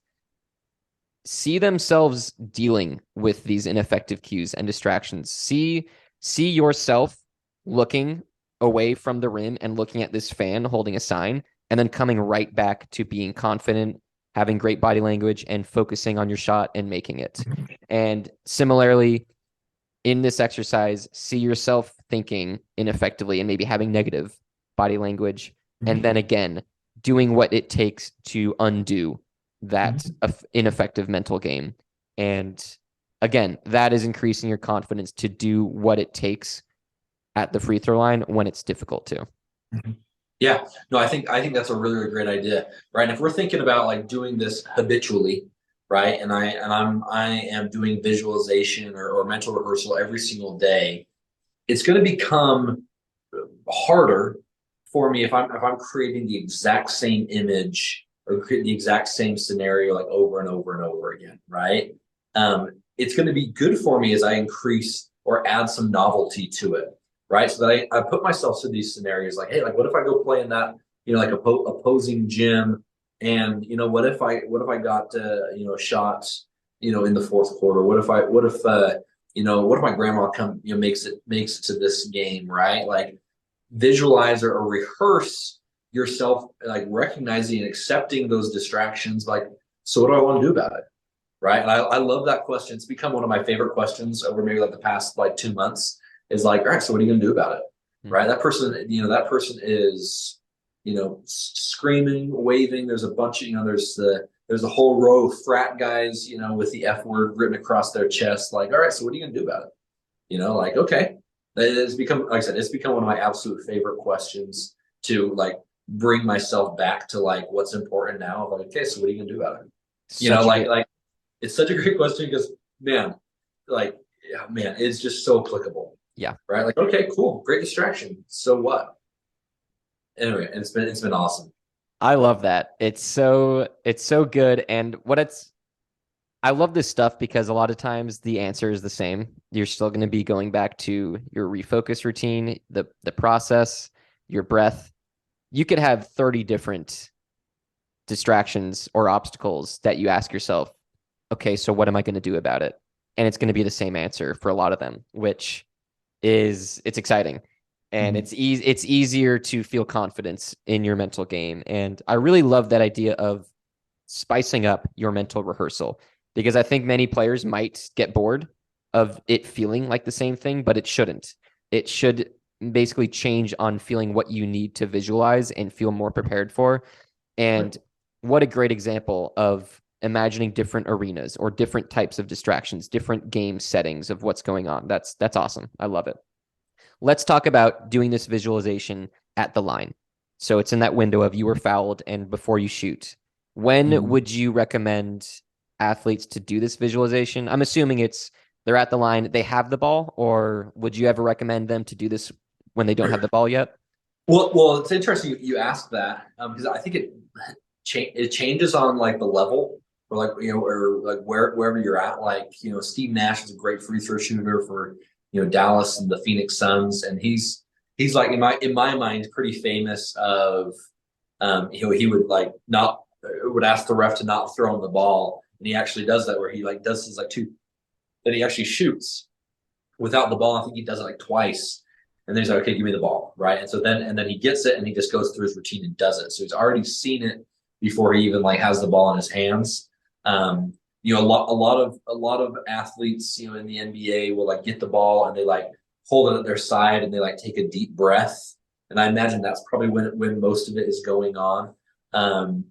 see themselves dealing with these ineffective cues and distractions. See yourself looking away from the rim and looking at this fan holding a sign and then coming right back to being confident, having great body language and focusing on your shot and making it. And similarly, in this exercise, see yourself thinking ineffectively and maybe having negative body language. And then again, doing what it takes to undo that ineffective mental game. And again, that is increasing your confidence to do what it takes at the free throw line when it's difficult to. Yeah, no, I think that's a really, really great idea, right? And if we're thinking about like doing this habitually, right, and I am doing visualization or mental rehearsal every single day, it's going to become harder for me if I'm creating the exact same image or create the exact same scenario like over and over and over again, right? It's going to be good for me as I increase or add some novelty to it, right? So that I put myself through these scenarios like, hey, like what if I go play in that, like opposing gym, and what if I got shots, in the fourth quarter? What if my grandma makes it to this game, right? Like visualize or rehearse yourself like recognizing and accepting those distractions, like, so what do I want to do about it, right? And I love that question. It's become one of my favorite questions over maybe like the past like 2 months, is like, all right, so what are you going to do about it, right? That person is screaming, waving. There's a bunch of there's a whole row of frat guys, with the F word written across their chest, like, all right, so what are you going to do about it? Like, okay. It's become, like I said, it's become one of my absolute favorite questions to like bring myself back to like what's important now. Like, okay, so what are you gonna do about it? Such a Like good, like it's such a great question because man, like, yeah, man, it's just so applicable, yeah. right? Like, okay, cool, great distraction. So what? Anyway, it's been awesome. I love that. It's so good. And I love this stuff because a lot of times the answer is the same. You're still going to be going back to your refocus routine, the process, your breath. You could have 30 different distractions or obstacles that you ask yourself, okay, so what am I going to do about it? And it's going to be the same answer for a lot of them, which it's exciting. And Mhm. it's easier to feel confidence in your mental game. And I really love that idea of spicing up your mental rehearsal, because I think many players might get bored of it feeling like the same thing, but it shouldn't. It should basically change on feeling what you need to visualize and feel more prepared for. Right. And what a great example of imagining different arenas or different types of distractions, different game settings of what's going on. That's awesome. I love it. Let's talk about doing this visualization at the line. So it's in that window of you were fouled and before you shoot. When Mhm. would you recommend athletes to do this visualization? I'm assuming it's they're at the line, they have the ball, or would you ever recommend them to do this when they don't have the ball yet? Well, it's interesting you ask that because I think it changes on like the level or like or like wherever you're at. Like Steve Nash is a great free throw shooter for Dallas and the Phoenix Suns, and he's like in my mind pretty famous of he would like not would ask the ref to not throw him the ball, and he actually does that where he like does his like two, then he actually shoots without the ball. I think he does it like twice. And then he's like, okay, give me the ball. Right. And then he gets it and he just goes through his routine and does it. So he's already seen it before he even like has the ball in his hands. A lot of athletes, in the NBA will like get the ball and they like hold it at their side and they like take a deep breath. And I imagine that's probably when most of it is going on.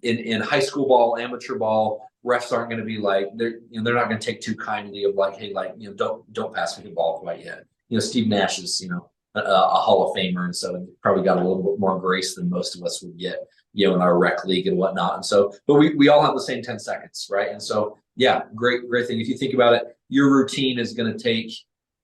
In high school ball, amateur ball, refs aren't going to be like they're not going to take too kindly of like, hey, like don't pass me the ball quite yet. Steve Nash is a Hall of Famer, and so he probably got a little bit more grace than most of us would get in our rec league and whatnot. And so, but we all have the same 10 seconds, right? And so yeah, great thing. If you think about it, your routine is going to take.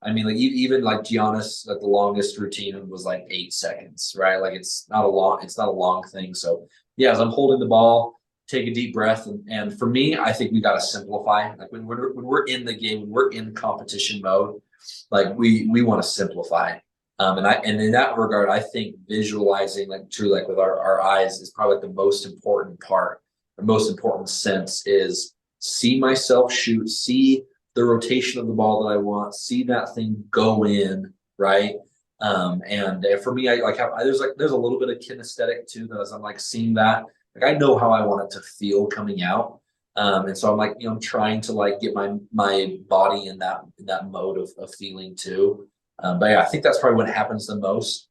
I mean, like even like Giannis, like the longest routine was like 8 seconds, right? Like it's not a long thing. So yeah, as I'm holding the ball, take a deep breath. And for me, I think we got to simplify. Like when we're in the game, when we're in competition mode, like we want to simplify. And in that regard, I think visualizing like truly like with our eyes is probably like the most important part. The most important sense is see myself shoot, see the rotation of the ball that I want, see that thing go in, right? And for me, I like how there's a little bit of kinesthetic too that as I'm like seeing that, like I know how I want it to feel coming out. And so I'm like, I'm trying to like get my body in that mode of feeling too. But yeah, I think that's probably what happens the most.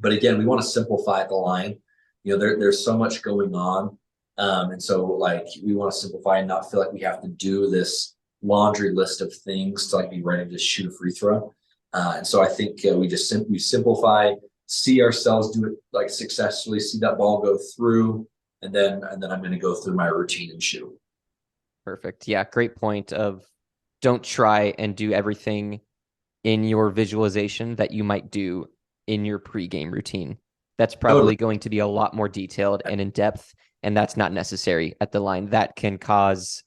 But again, we want to simplify the line. There's so much going on. And so like we want to simplify and not feel like we have to do this laundry list of things to like be ready to shoot a free throw. And so I think we simplify, see ourselves do it like successfully, see that ball go through, and then I'm going to go through my routine and shoot. Perfect. Yeah, great point of don't try and do everything in your visualization that you might do in your pregame routine. That's Totally. probably going to be a lot more detailed and in depth, and that's not necessary at the line. That can cause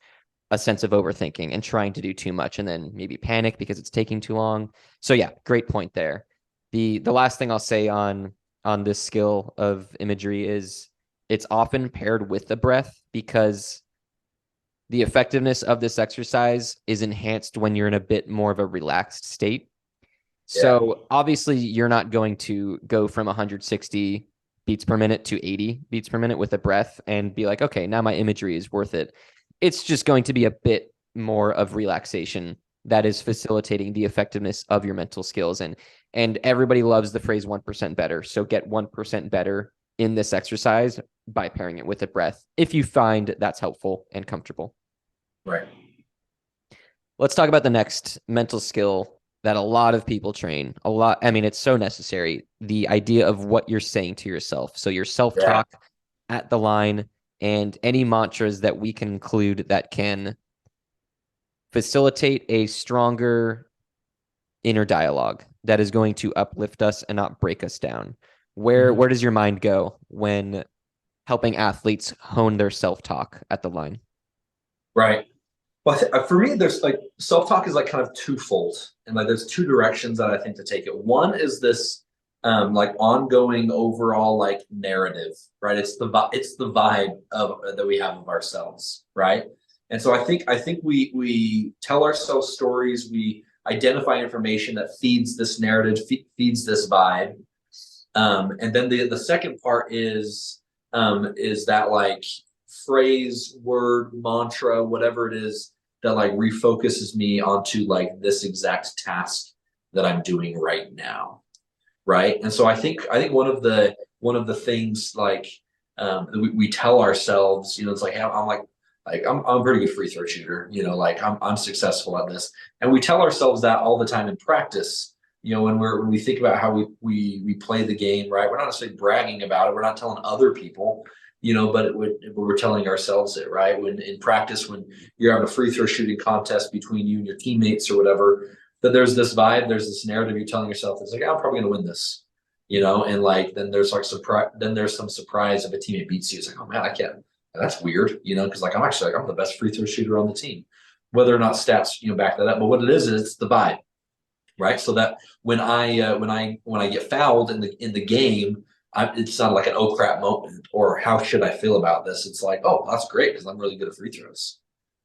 a sense of overthinking and trying to do too much and then maybe panic because it's taking too long. So yeah, great point there. The last thing I'll say on this skill of imagery is it's often paired with the breath because the effectiveness of this exercise is enhanced when you're in a bit more of a relaxed state. Yeah. So obviously you're not going to go from 160 beats per minute to 80 beats per minute with a breath and be like, okay, now my imagery is worth it. It's just going to be a bit more of relaxation that is facilitating the effectiveness of your mental skills. And everybody loves the phrase 1% better. So get 1% better in this exercise by pairing it with a breath if you find that's helpful and comfortable. Right. Let's talk about the next mental skill that a lot of people train. A lot, I mean, it's so necessary. The idea of what you're saying to yourself. So your Yeah. self-talk at the line and any mantras that we can include that can facilitate a stronger inner dialogue that is going to uplift us and not break us down. Where Mhm. where does your mind go when helping athletes hone their self-talk at the line? Right. Well, for me, there's like self-talk is like kind of twofold, and like there's two directions that I think to take it. One is this like ongoing overall like narrative, right? It's the vibe of that we have of ourselves, right? And so I think we tell ourselves stories, we identify information that feeds this narrative, feeds this vibe, and then the second part is that like phrase, word, mantra, whatever it is that like refocuses me onto like this exact task that I'm doing right now. Right. And so I think one of the things like we tell ourselves, it's like, hey, I'm a pretty good free throw shooter, like I'm successful at this. And we tell ourselves that all the time in practice, when we think about how we play the game, right? We're not necessarily bragging about it. We're not telling other people, but we're telling ourselves it, right? When in practice, when you're having a free throw shooting contest between you and your teammates or whatever, that there's this vibe, there's this narrative you're telling yourself that's like, I'm probably gonna win this, and like then there's like surprise, then there's some surprise if a teammate beats you. It's like, oh man, I can't. That's weird, because like I'm actually like I'm the best free throw shooter on the team, whether or not stats back that up. But what it is it's the vibe, right? So that when I get fouled in the game, it's not like an oh crap moment or how should I feel about this. It's like, oh, that's great because I'm really good at free throws,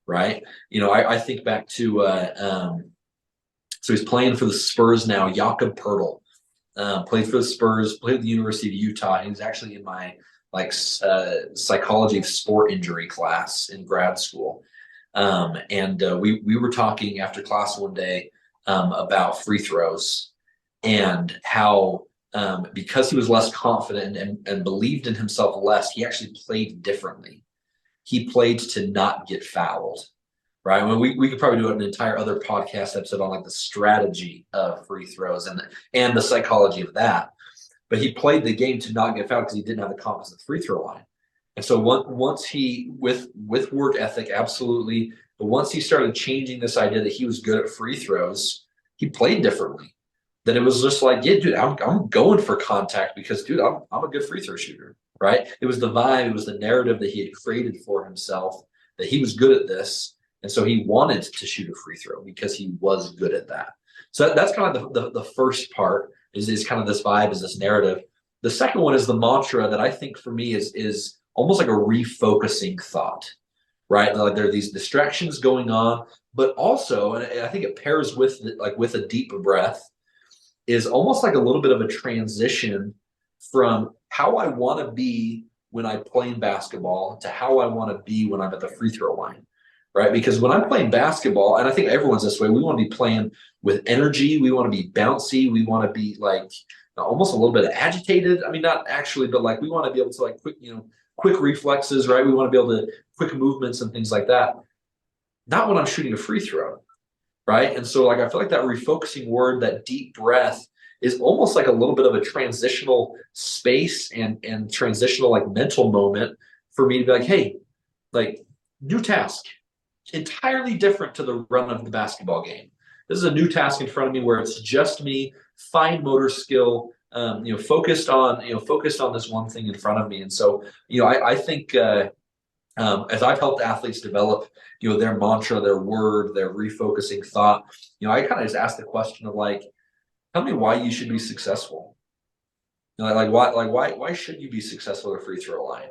right? I think back to so he's playing for the Spurs now. Jakob Pertl played for the Spurs, played at the University of Utah. He was actually in my psychology of sport injury class in grad school. And we were talking after class one day about free throws and how because he was less confident and believed in himself less, he actually played differently. He played to not get fouled, right? I mean, we could probably do an entire other podcast episode on like the strategy of free throws and the psychology of that. But he played the game to not get fouled because he didn't have the confidence at the free throw line. And so once he with work ethic, absolutely. But once he started changing this idea that he was good at free throws, he played differently. That it was just like, yeah, dude, I'm going for contact because, dude, I'm a good free throw shooter, right? It was the vibe, it was the narrative that he had created for himself that he was good at this, and so he wanted to shoot a free throw because he was good at that. So that's kind of the first part is kind of this vibe, is this narrative. The second one is the mantra that I think for me is almost like a refocusing thought, right? Like there are these distractions going on, but also, and I think it pairs with with a deep breath, is almost like a little bit of a transition from how I want to be when I'm playing basketball to how I want to be when I'm at the free throw line, right? Because when I'm playing basketball, and I think everyone's this way, we want to be playing with energy. We want to be bouncy. We want to be like almost a little bit agitated. I mean, not actually, but like we want to be able to like quick reflexes, right? We want to be able to quick movements and things like that. Not when I'm shooting a free throw, right? And so like I feel like that refocusing word, that deep breath is almost like a little bit of a transitional space and transitional like mental moment for me to be like, hey, like new task, entirely different to the run of the basketball game. This is a new task in front of me where it's just me, fine motor skill, focused on this one thing in front of me. And so, I think as I've helped athletes develop, their mantra, their word, their refocusing thought, I kind of just ask the question of like, tell me why you should be successful. Why should you be successful at a free throw line,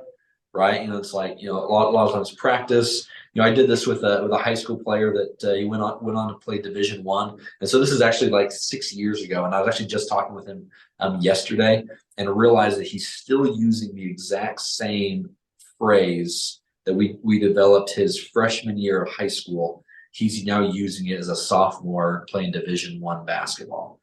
right? It's like a lot of times practice. I did this with a high school player that he went on to play Division I, and so this is actually like 6 years ago. And I was actually just talking with him yesterday and realized that he's still using the exact same phrase that we developed his freshman year of high school. He's now using it as a sophomore playing Division I basketball.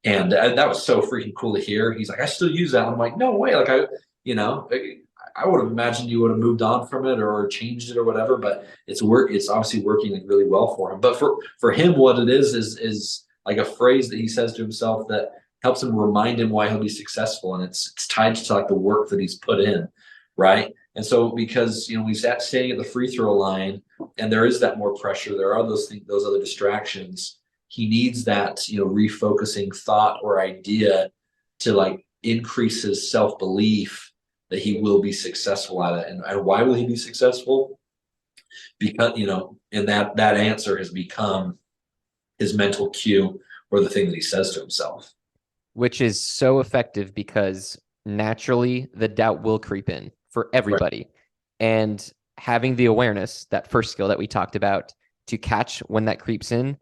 And that was so freaking cool to hear. He's like, I still use that. I'm like, no way. Like I would have imagined you would have moved on from it or changed it or whatever, but it's obviously working like really well for him. But for him, what it is like a phrase that he says to himself that helps him remind him why he'll be successful. And it's tied to like the work that he's put in. Right. And so because, he's standing at the free throw line and there is that more pressure, there are those things, those other distractions. He needs that, refocusing thought or idea to like increase his self-belief that he will be successful at it. And why will he be successful? Because, and that answer has become his mental cue or the thing that he says to himself. Which is so effective because naturally the doubt will creep in for everybody. Right. And having the awareness, that first skill that we talked about, to catch when that creeps in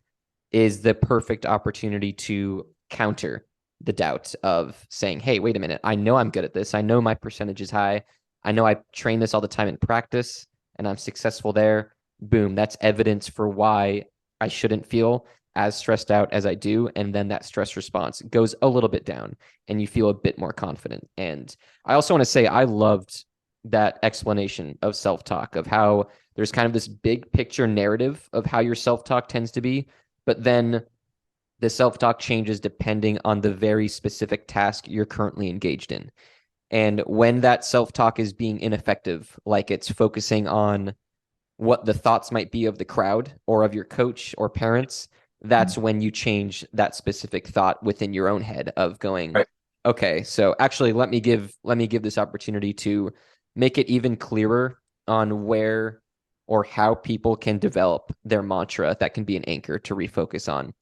is the perfect opportunity to counter the doubt of saying, hey, wait a minute, I know I'm good at this. I know my percentage is high. I know I train this all the time in practice and I'm successful there. Boom, that's evidence for why I shouldn't feel as stressed out as I do. And then that stress response goes a little bit down and you feel a bit more confident. And I also want to say I loved that explanation of self talk, of how there's kind of this big picture narrative of how your self talk tends to be, but then the self talk changes depending on the very specific task you're currently engaged in. And when that self talk is being ineffective, like it's focusing on what the thoughts might be of the crowd or of your coach or parents, that's when you change that specific thought within your own head of going, Right. okay, so actually let me give this opportunity to make it even clearer on where or how people can develop their mantra that can be an anchor to refocus on.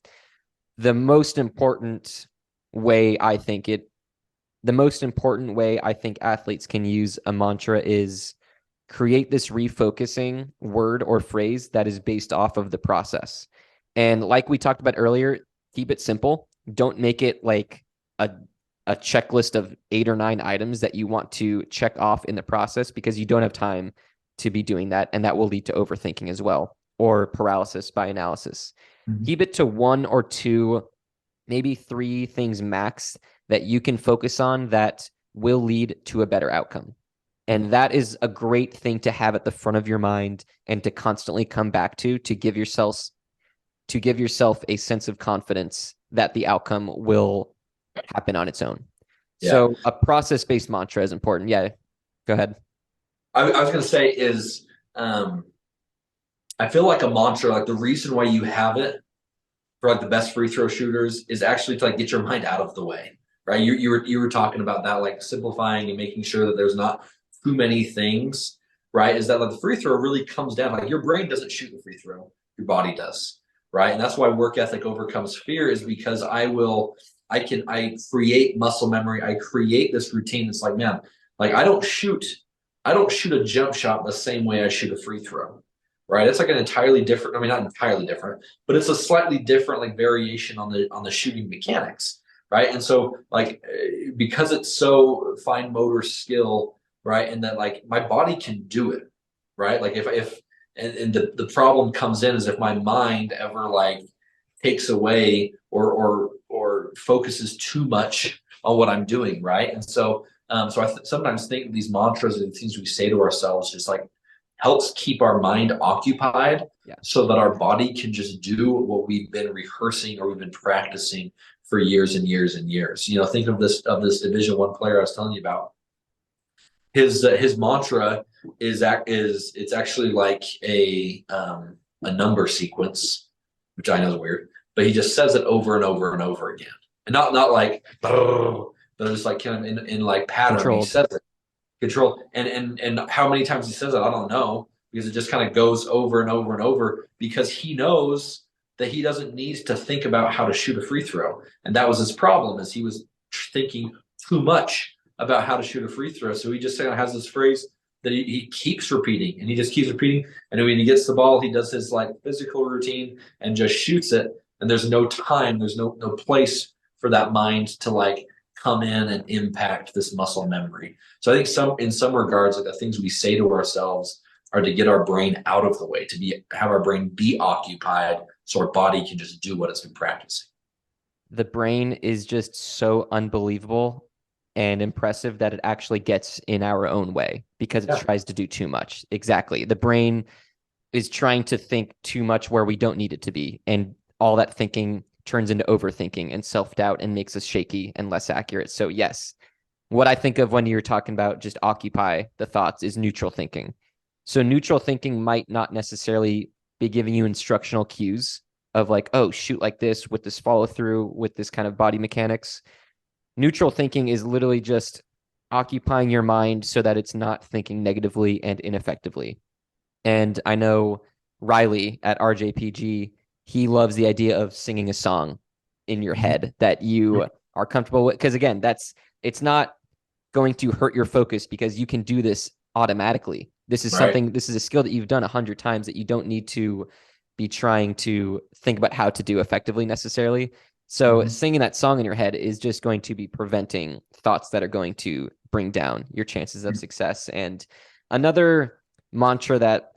The most important way I think it the most important way I think athletes can use a mantra is create this refocusing word or phrase that is based off of the process. And like we talked about earlier, keep it simple. Don't make it like a a checklist of 8 or 9 items that you want to check off in the process, because you don't have time to be doing that. And that will lead to overthinking as well, or paralysis by analysis. Mhm. Keep it to 1 or 2, maybe 3 things max that you can focus on that will lead to a better outcome. And that is a great thing to have at the front of your mind and to constantly come back to give yourself a sense of confidence that the outcome will happen on its own. Yeah. So a process-based mantra is important. Yeah, go ahead. I was going to say is, um, I feel like a mantra, like the reason why you have it for like the best free throw shooters is actually to like get your mind out of the way, right? You were talking about that, like simplifying and making sure that there's not too many things, right? Is that like the free throw really comes down, like your brain doesn't shoot the free throw, your body does, right? And that's why work ethic overcomes fear, is because I create muscle memory, I create this routine. It's like, man, like I don't shoot a jump shot the same way I shoot a free throw, right? It's like an entirely different, I mean, not entirely different, but it's a slightly different like variation on the shooting mechanics, right? And so like because it's so fine motor skill, right? And that like my body can do it, right? Like if and the problem comes in is if my mind ever like takes away or focuses too much on what I'm doing, right? And so so sometimes think these mantras and things we say to ourselves just like helps keep our mind occupied Yeah. so that our body can just do what we've been rehearsing or we've been practicing for years and years and years. You know, think of this Division 1 player I was telling you about. His mantra is it's actually like a number sequence, which I know is weird, but he just says it over and over and over again, and not like, but it's like kind of in like pattern. He Controlled. says it control, and how many times he says it, I don't know, because it just kind of goes over and over and over, because he knows that he doesn't need to think about how to shoot a free throw, and that was his problem, is he was thinking too much about how to shoot a free throw. So he just kind of has this phrase that he keeps repeating, and he just keeps repeating, and when he gets the ball, he does his like physical routine and just shoots it, and there's no time, there's no place for that mind to like come in and impact this muscle memory. So I think in some regards, like the things we say to ourselves are to get our brain out of the way, to have our brain be occupied so our body can just do what it's been practicing. The brain is just so unbelievable and impressive that it actually gets in our own way because it Yeah. tries to do too much. Exactly. The brain is trying to think too much where we don't need it to be. And all that thinking turns into overthinking and self doubt and makes us shaky and less accurate. So, yes, what I think of when you're talking about just occupy the thoughts is neutral thinking. So, neutral thinking might not necessarily be giving you instructional cues of like, oh, shoot like this with this follow through with this kind of body mechanics. Neutral thinking is literally just occupying your mind so that it's not thinking negatively and ineffectively. And I know Riley at RJPG, he loves the idea of singing a song in your Mhm. head that you are comfortable with. Because again, it's not going to hurt your focus because you can do this automatically. Right. This is a skill that you've done 100 times that you don't need to be trying to think about how to do effectively necessarily. So Mhm. singing that song in your head is just going to be preventing thoughts that are going to bring down your chances of success. And another mantra that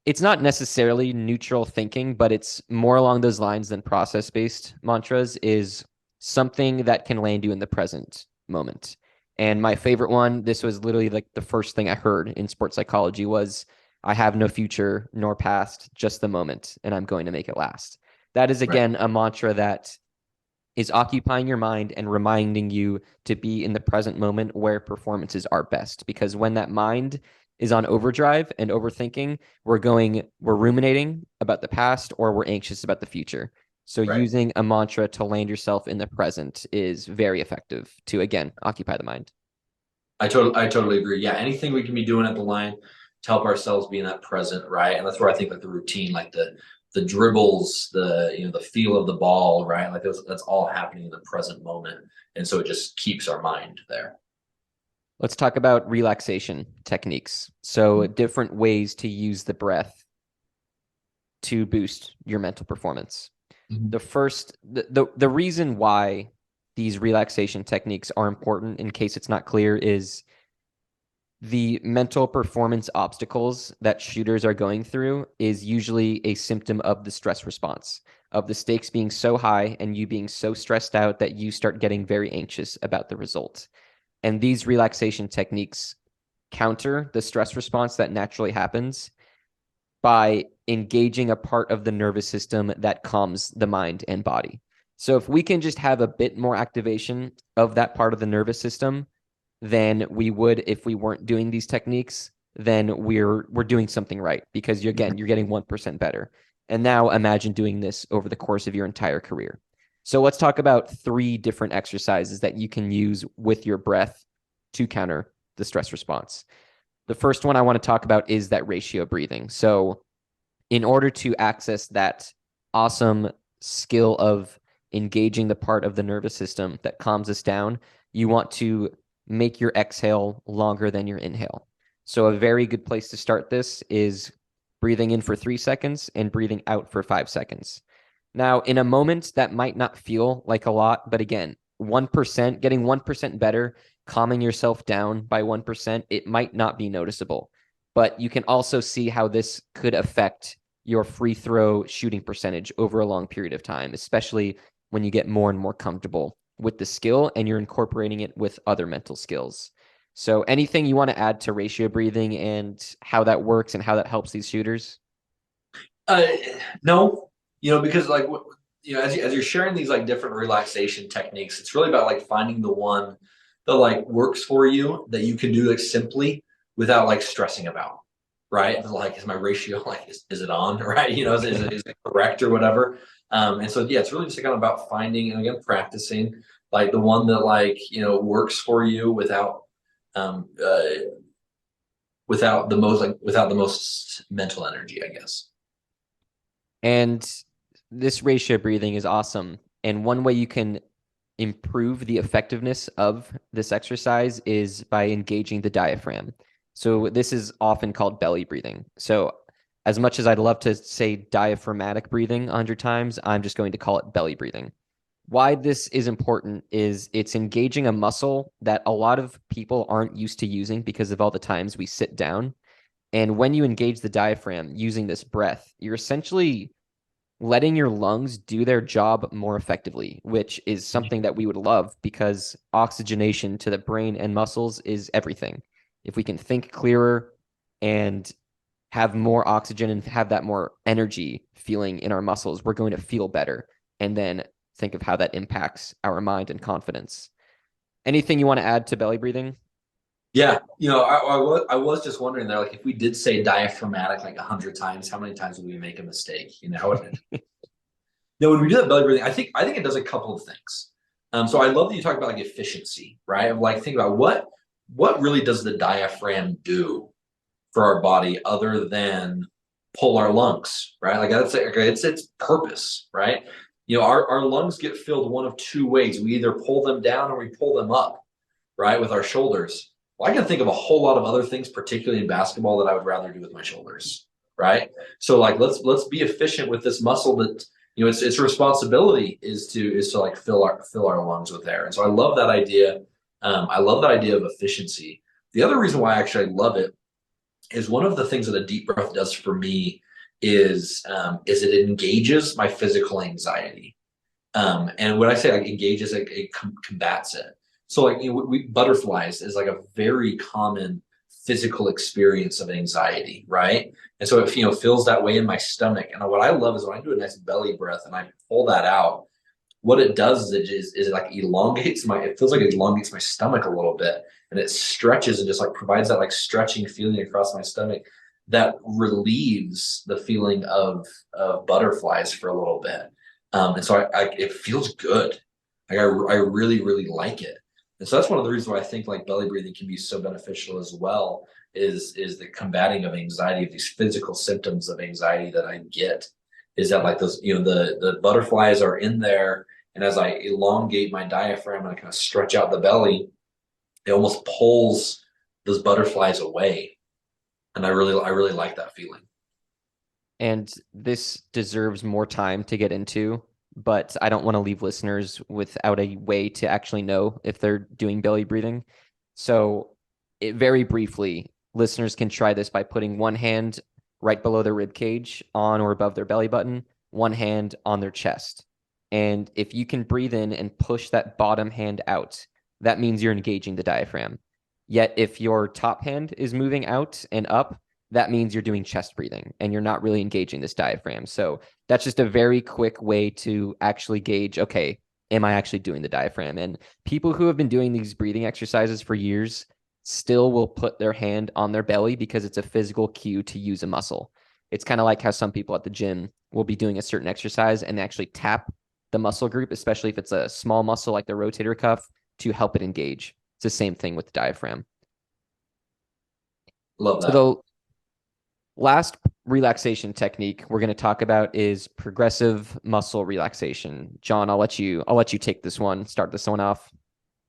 it's not necessarily neutral thinking, but it's more along those lines than process-based mantras is something that can land you in the present moment. And my favorite one, this was literally like the first thing I heard in sports psychology was, I have no future nor past, just the moment, and I'm going to make it last. That is, Right. again, a mantra that is occupying your mind and reminding you to be in the present moment where performances are best. Because when that mind is on overdrive and overthinking, we're ruminating about the past or we're anxious about the future. So Right. using a mantra to land yourself in the present is very effective to, again, occupy the mind. I totally agree. Yeah, anything we can be doing at the line to help ourselves be in that present, right? And that's where I think like the routine, like the dribbles, the feel of the ball, right? Like that's all happening in the present moment. And so it just keeps our mind there. Let's talk about relaxation techniques. So different ways to use the breath to boost your mental performance. Mhm. The reason why these relaxation techniques are important, in case it's not clear, is the mental performance obstacles that shooters are going through is usually a symptom of the stress response, of the stakes being so high and you being so stressed out that you start getting very anxious about the result. And these relaxation techniques counter the stress response that naturally happens by engaging a part of the nervous system that calms the mind and body. So if we can just have a bit more activation of that part of the nervous system than we would if we weren't doing these techniques, then we're doing something right because you're getting 1% better. And now imagine doing this over the course of your entire career. So let's talk about 3 different exercises that you can use with your breath to counter the stress response. The first one I want to talk about is that ratio breathing. So in order to access that awesome skill of engaging the part of the nervous system that calms us down, you want to make your exhale longer than your inhale. So a very good place to start this is breathing in for 3 seconds and breathing out for 5 seconds. Now, in a moment that might not feel like a lot, but again, 1%, getting 1% better, calming yourself down by 1%, it might not be noticeable. But you can also see how this could affect your free throw shooting percentage over a long period of time, especially when you get more and more comfortable with the skill and you're incorporating it with other mental skills. So anything you want to add to ratio breathing and how that works and how that helps these shooters? Uh, no, because like as you're sharing these like different relaxation techniques, it's really about like finding the one that like works for you that you can do like simply without like stressing about, right? Like, is my ratio like is it on, right? Is it correct or whatever? And so yeah, it's really just kind of about finding and again practicing like the one that like works for you um uh, without the most mental energy, I guess. And this ratio breathing is awesome. And one way you can improve the effectiveness of this exercise is by engaging the diaphragm. So this is often called belly breathing. So as much as I'd love to say diaphragmatic breathing 100 times, I'm just going to call it belly breathing. Why this is important is it's engaging a muscle that a lot of people aren't used to using because of all the times we sit down. And when you engage the diaphragm using this breath, you're essentially letting your lungs do their job more effectively, which is something that we would love because oxygenation to the brain and muscles is everything. If we can think clearer and have more oxygen and have that more energy feeling in our muscles, we're going to feel better. And then think of how that impacts our mind and confidence. Anything you want to add to belly breathing? Yeah, I was just wondering there, like if we did say diaphragmatic like 100 times, how many times would we make a mistake? When we do that belly breathing, I think it does a couple of things. So I love that you talk about like efficiency, right? Of like think about what really does the diaphragm do for our body other than pull our lungs, right? Like that's okay, it's its purpose, right? Our lungs get filled one of 2 ways. We either pull them down or we pull them up, right? With our shoulders. Well, I can think of a whole lot of other things, particularly in basketball, that I would rather do with my shoulders, right? So like let's be efficient with this muscle that its responsibility is to like fill our lungs with air. And so I love that idea I love that idea of efficiency. The other reason why actually I love it is one of the things that a deep breath does for me is it engages my physical anxiety. And when I say like engages, it combats it. So like butterflies is like a very common physical experience of anxiety, right? And so it feels that way in my stomach. And what I love is when I do a nice belly breath and I pull that out, what it does is it like elongates it feels like it elongates my stomach a little bit, and it stretches and just like provides that like stretching feeling across my stomach that relieves the feeling of butterflies for a little bit. And so it feels good. Like I really, really like it. And so that's one of the reasons why I think like belly breathing can be so beneficial as well, is the combating of anxiety, of these physical symptoms of anxiety that I get, is that like those, the butterflies are in there, and as I elongate my diaphragm and I kind of stretch out the belly, it almost pulls those butterflies away. And I really like that feeling. And this deserves more time to get into, but I don't want to leave listeners without a way to actually know if they're doing belly breathing. So, very briefly, listeners can try this by putting one hand right below their rib cage on or above their belly button, one hand on their chest. And if you can breathe in and push that bottom hand out, that means you're engaging the diaphragm. Yet if your top hand is moving out and up, that means you're doing chest breathing and you're not really engaging this diaphragm. So that's just a very quick way to actually gauge, okay, am I actually doing the diaphragm? And people who have been doing these breathing exercises for years still will put their hand on their belly because it's a physical cue to use a muscle. It's kind of like how some people at the gym will be doing a certain exercise and they actually tap the muscle group, especially if it's a small muscle like the rotator cuff, to help it engage. It's the same thing with the diaphragm. Love So that. the last relaxation technique we're going to talk about is progressive muscle relaxation. John, I'll let you take this one, start this one off.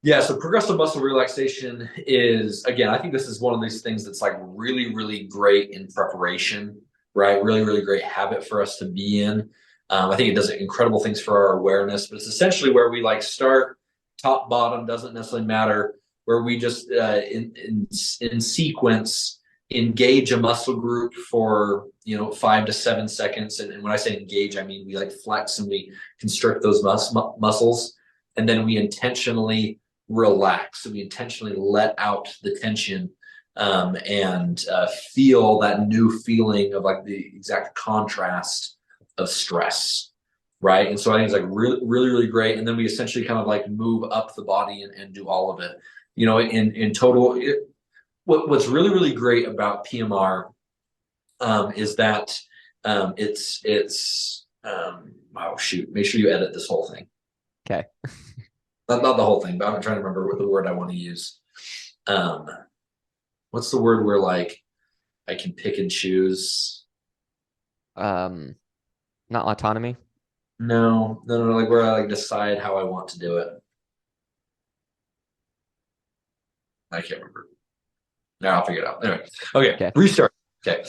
Yeah, so progressive muscle relaxation is, again, I think this is one of these things that's like really, really great in preparation, right? Really, really great habit for us to be in. I think it does incredible things for our awareness, but it's essentially where we like start top, bottom, doesn't necessarily matter, where we just in sequence engage a muscle group for 5 to 7 seconds. And when I say engage, I mean we like flex and we constrict those muscles, and then we intentionally relax. So we intentionally let out the tension, and feel that new feeling of like the exact contrast of stress. Right. And so I think it's like really, really, really great. And then we essentially kind of like move up the body and do all of it. In total, what's really, really great about PMR, is that it's oh shoot, make sure you edit this whole thing. Okay. Not the whole thing, but I'm trying to remember what the word I want to use. Um, what's the word where like I can pick and choose? Um, Not autonomy. No, like where I like decide how I want to do it. I can't remember. Now I'll figure it out. Anyway, okay, Okay. restart. Okay.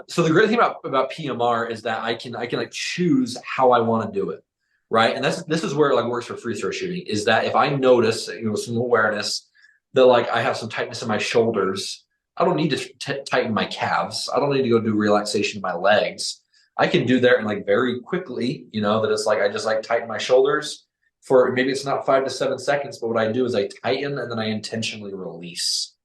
So the great thing about PMR is that I can like choose how I want to do it, right? And this is where it like works for free throw shooting. Is that if I notice some awareness that like I have some tightness in my shoulders, I don't need to tighten my calves. I don't need to go do relaxation in my legs. I can do that and like very quickly. That it's like I just like tighten my shoulders for maybe it's not 5 to 7 seconds, but what I do is I tighten and then I intentionally release,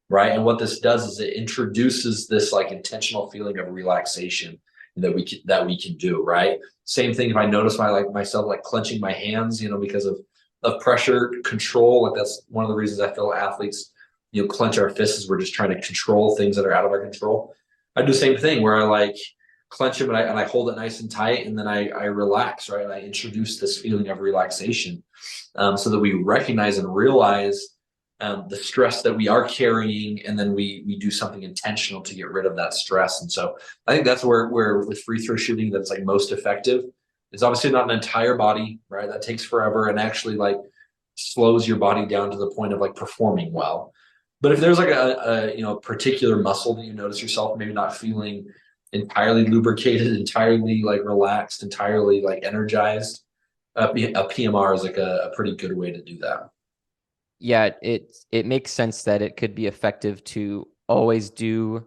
right? And what this does is it introduces this like intentional feeling of relaxation that we can do, right? Same thing if I notice myself like clenching my hands, because of pressure control. Like that's one of the reasons I feel athletes, clench our fists, is we're just trying to control things that are out of our control. I do the same thing where I like clench them and I hold it nice and tight, and then I relax, right? And I introduce this feeling of relaxation, so that we recognize and realize the stress that we are carrying, and then we do something intentional to get rid of that stress. And so I think that's where with free throw shooting that's like most effective. It's obviously not an entire body, right? That takes forever and actually like slows your body down to the point of like performing well. But if there's like a particular muscle that you notice yourself maybe not feeling entirely lubricated, entirely like relaxed, entirely like energized, a PMR is like a pretty good way to do that. Yeah, it makes sense that it could be effective to always do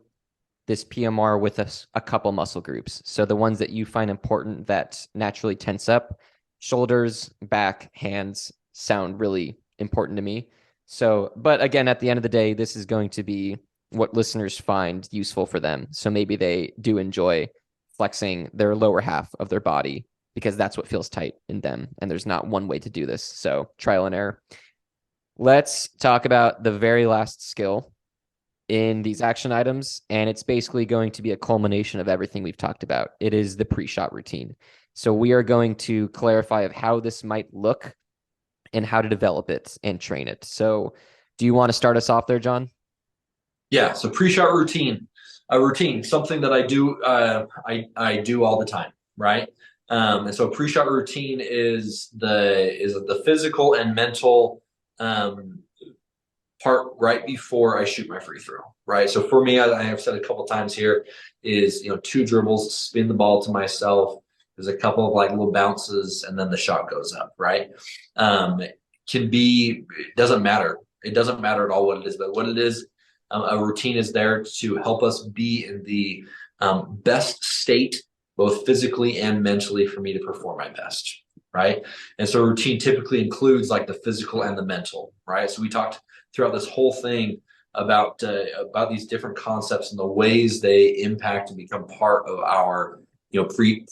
this PMR with a couple muscle groups. So the ones that you find important that naturally tense up, shoulders, back, hands sound really important to me. So, but again, at the end of the day, this is going to be what listeners find useful for them. So maybe they do enjoy flexing their lower half of their body because that's what feels tight in them. And there's not one way to do this. So trial and error. Let's talk about the very last skill in these action items, and it's basically going to be a culmination of everything we've talked about. It is the pre-shot routine. So we are going to clarify of how this might look and how to develop it and train it. So do you want to start us off there, John? Yeah, so pre-shot routine, a routine, something that I do I do all the time, right? And so pre-shot routine is the physical and mental part right before I shoot my free throw, right? So for me, I have said a couple times here is, two dribbles, spin the ball to myself. There's a couple of like little bounces, and then the shot goes up, right? Can be, it doesn't matter. It doesn't matter at all what it is, but what it is, a routine is there to help us be in the best state, both physically and mentally, for me to perform my best, right? And so routine typically includes like the physical and the mental, right? So we talked throughout this whole thing about these different concepts and the ways they impact and become part of our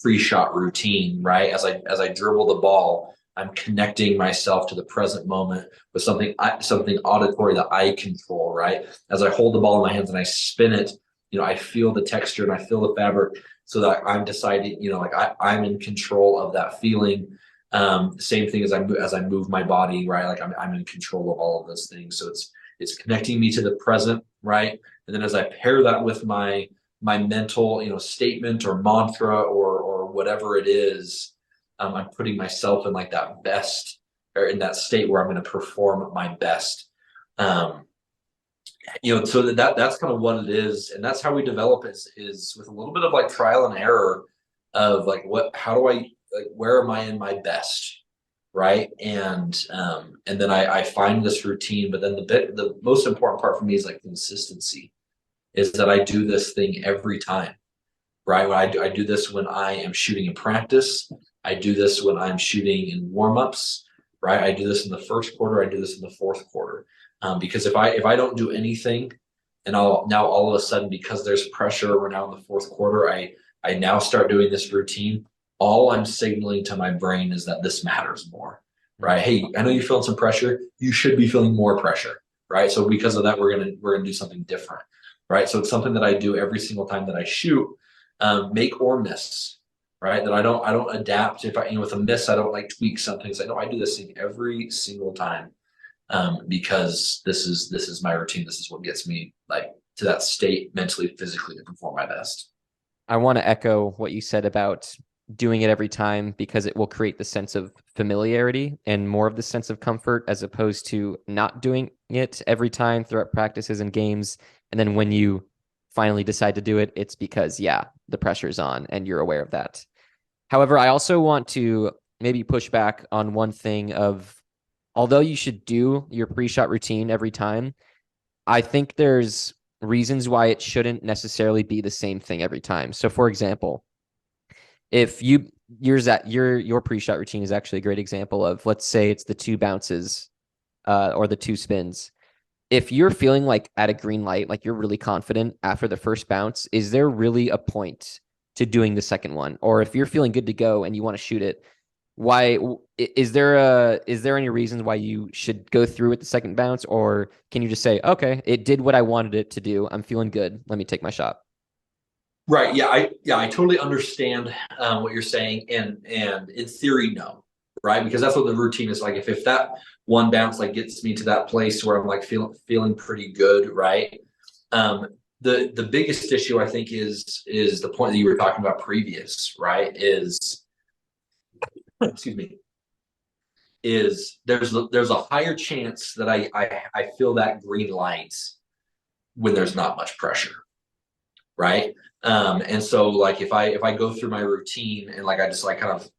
pre-shot routine, right? As I dribble the ball, I'm connecting myself to the present moment with something auditory that I control, right? As I hold the ball in my hands and I spin it, I feel the texture and I feel the fabric, so that I'm deciding, like I'm in control of that feeling. Same thing as I move my body, right? Like I'm in control of all of those things. So it's connecting me to the present, right? And then as I pair that with my mental, statement or mantra or whatever it is, I'm putting myself in like that best, or in that state where I'm going to perform my best. Um, so that's kind of what it is, and that's how we develop is with a little bit of like trial and error of like how do I, like, where am I in my best, right? And then I find this routine, but then the most important part for me is like consistency, is that I do this thing every time, right? I do this when I am shooting in practice. I do this when I'm shooting in warmups, right? I do this in the first quarter. I do this in the fourth quarter. Because if I don't do anything, and I'll now all of a sudden, because there's pressure, we're now in the fourth quarter, I now start doing this routine. All I'm signaling to my brain is that this matters more, right? Hey, I know you're feeling some pressure. You should be feeling more pressure, right? So because of that, we're gonna do something different, right? So it's something that I do every single time that I shoot, make or miss, right? That I don't adapt. If I, with a miss, I don't like tweak something. So I do this thing every single time, because this is my routine. This is what gets me like to that state mentally, physically, to perform my best. I want to echo what you said about doing it every time because it will create the sense of familiarity and more of the sense of comfort as opposed to not doing it every time throughout practices and games. And then when you finally decide to do it, it's because, yeah, the pressure's on and you're aware of that. However, I also want to maybe push back on one thing of although you should do your pre-shot routine every time, I think there's reasons why it shouldn't necessarily be the same thing every time. So for example, if your pre-shot routine is actually a great example of, let's say it's the two bounces or the two spins. If you're feeling like at a green light, like you're really confident after the first bounce, is there really a point to doing the second one? Or if you're feeling good to go and you want to shoot it, why is there any reasons why you should go through with the second bounce, or can you just say, okay, it did what I wanted it to do, I'm feeling good, let me take my shot? Right. Yeah. I totally understand what you're saying, and in theory, no. Right. Because that's what the routine is like. If that one bounce like gets me to that place where I'm like feeling pretty good, right? Um, the biggest issue I think is the point that you were talking about previous, right? Is excuse me, is there's a higher chance that I feel that green light when there's not much pressure, right? And so like if I go through my routine and like I just like kind of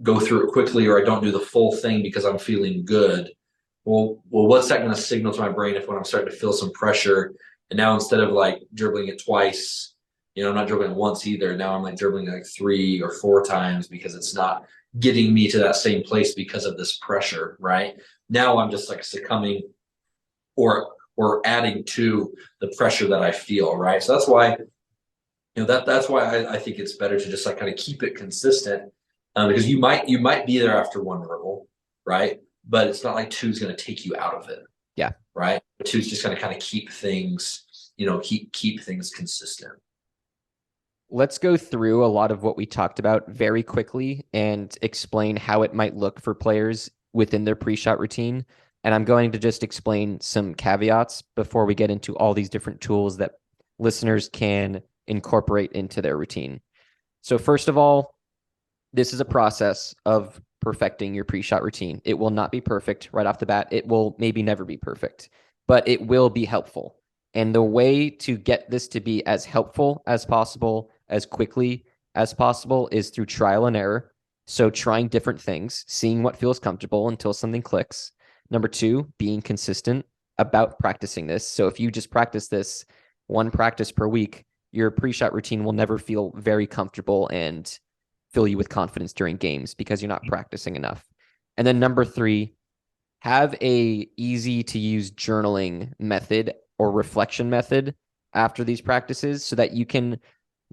go through it quickly, or I don't do the full thing because I'm feeling good, well, what's that going to signal to my brain if when I'm starting to feel some pressure, and now instead of like dribbling it twice, I'm not dribbling once either. Now I'm like dribbling like 3 or 4 times because it's not getting me to that same place because of this pressure, right? Now I'm just like succumbing or adding to the pressure that I feel, right? So that's why that's why I think it's better to just like kind of keep it consistent, because you might be there after one dribble, right? But it's not like two's going to take you out of it, Yeah. right? Two's just going to kind of keep things, keep things consistent. Let's go through a lot of what we talked about very quickly and explain how it might look for players within their pre-shot routine. And I'm going to just explain some caveats before we get into all these different tools that listeners can incorporate into their routine. So first of all, this is a process of perfecting your pre-shot routine. It will not be perfect right off the bat. It will maybe never be perfect, but it will be helpful. And the way to get this to be as helpful as possible, as quickly as possible, is through trial and error. So trying different things, seeing what feels comfortable until something clicks. Number two, being consistent about practicing this. So if you just practice this one practice per week, your pre-shot routine will never feel very comfortable and fill you with confidence during games because you're not practicing enough. And then number three, have a easy to use journaling method or reflection method after these practices so that you can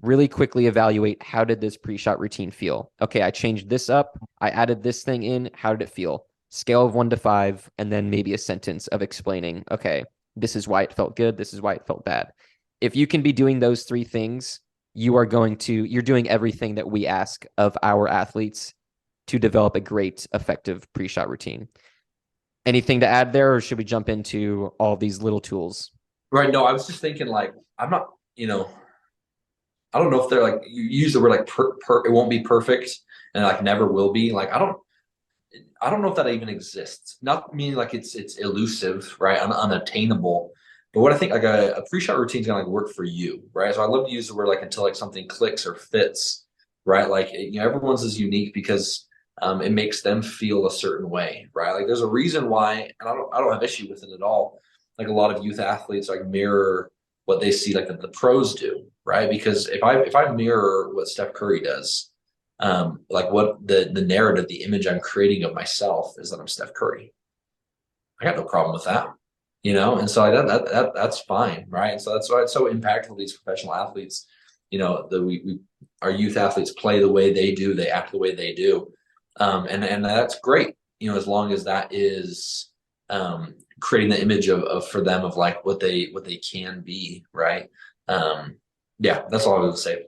really quickly evaluate how did this pre-shot routine feel. Okay, I changed this up, I added this thing in, how did it feel? Scale of 1 to 5, and then maybe a sentence of explaining, okay, this is why it felt good, this is why it felt bad. If you can be doing those three things, you're doing everything that we ask of our athletes to develop a great, effective pre-shot routine. Anything to add there, or should we jump into all these little tools? Right. No, I was just thinking like I'm not, I don't know if they're like you use the word like it won't be perfect and like never will be. Like I don't know if that even exists. Not meaning like it's elusive, right? Unattainable. But what I think like a pre-shot routine is gonna like work for you, right? So I love to use the word like until like something clicks or fits, right? Like everyone's is unique because it makes them feel a certain way, right? Like there's a reason why, and I don't have issue with it at all. Like a lot of youth athletes like mirror what they see like the pros do, right? Because if I mirror what Steph Curry does, like what the narrative, the image I'm creating of myself is that I'm Steph Curry. I got no problem with that, and so that's fine, right? And so that's why it's so impactful. These professional athletes, that we our youth athletes play the way they do, they act the way they do, and that's great, as long as that is creating the image of for them of like what they can be, right? Yeah, that's all I would say.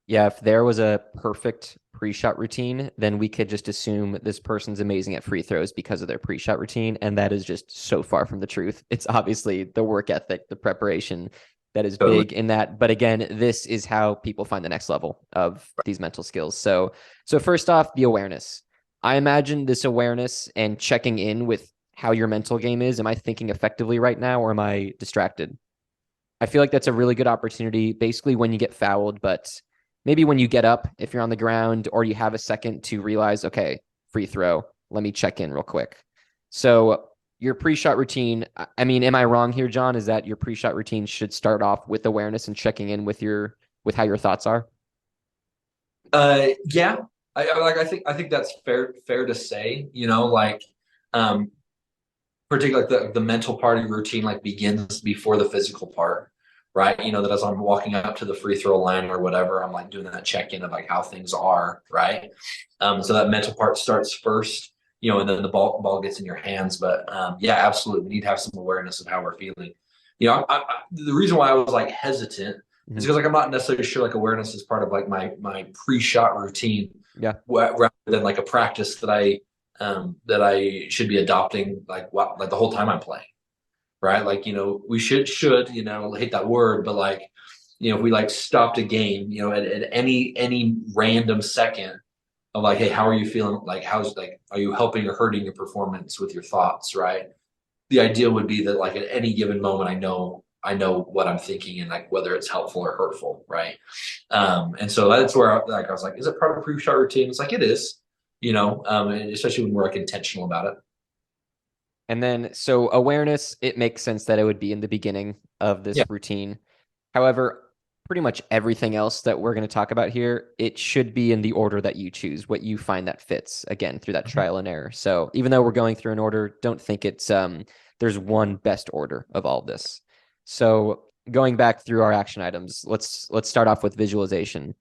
Yeah, if there was a perfect pre-shot routine, then we could just assume this person's amazing at free throws because of their pre-shot routine, and that is just so far from the truth. It's obviously the work ethic, the preparation that is Totally. big in that. But again, this is how people find the next level of these mental skills. So first off, the awareness. I imagine this awareness and checking in with how your mental game is. Am I thinking effectively right now, or am I distracted? I feel like that's a really good opportunity, basically when you get fouled, but maybe when you get up, if you're on the ground or you have a second to realize, okay, free throw, let me check in real quick. So your pre-shot routine, I mean, am I wrong here, Jon? Is that your pre-shot routine should start off with awareness and checking in with how your thoughts are? Yeah, I think that's fair to say. Like, um, particularly like the mental part of your routine like begins before the physical part, right? That as I'm walking up to the free throw line or whatever, I'm like doing that check in of like how things are, right? So that mental part starts first, and then the ball gets in your hands. But yeah, absolutely, we need to have some awareness of how we're feeling. The reason why I was like hesitant is Mhm. because like I'm not necessarily sure like awareness is part of like my pre-shot routine, Yeah. rather than like a practice that I should be adopting like the whole time I'm playing, right? Like, we should, hate that word, but like, if we like stopped a game, at any random second of like, hey, how are you feeling? Like, are you helping or hurting your performance with your thoughts, right? The idea would be that like at any given moment, I know what I'm thinking and like whether it's helpful or hurtful, right? And so that's where I was like, is it part of a pre-shot routine? It's like it is, and especially when we're like intentional about it. And then, so awareness, it makes sense that it would be in the beginning of Yeah. this routine. However, pretty much everything else that we're going to talk about here, it should be in the order that you choose, what you find that fits, again, through that Mhm. trial and error. So even though we're going through an order, don't think it's there's one best order of all of this. So going back through our action items, let's start off with visualization.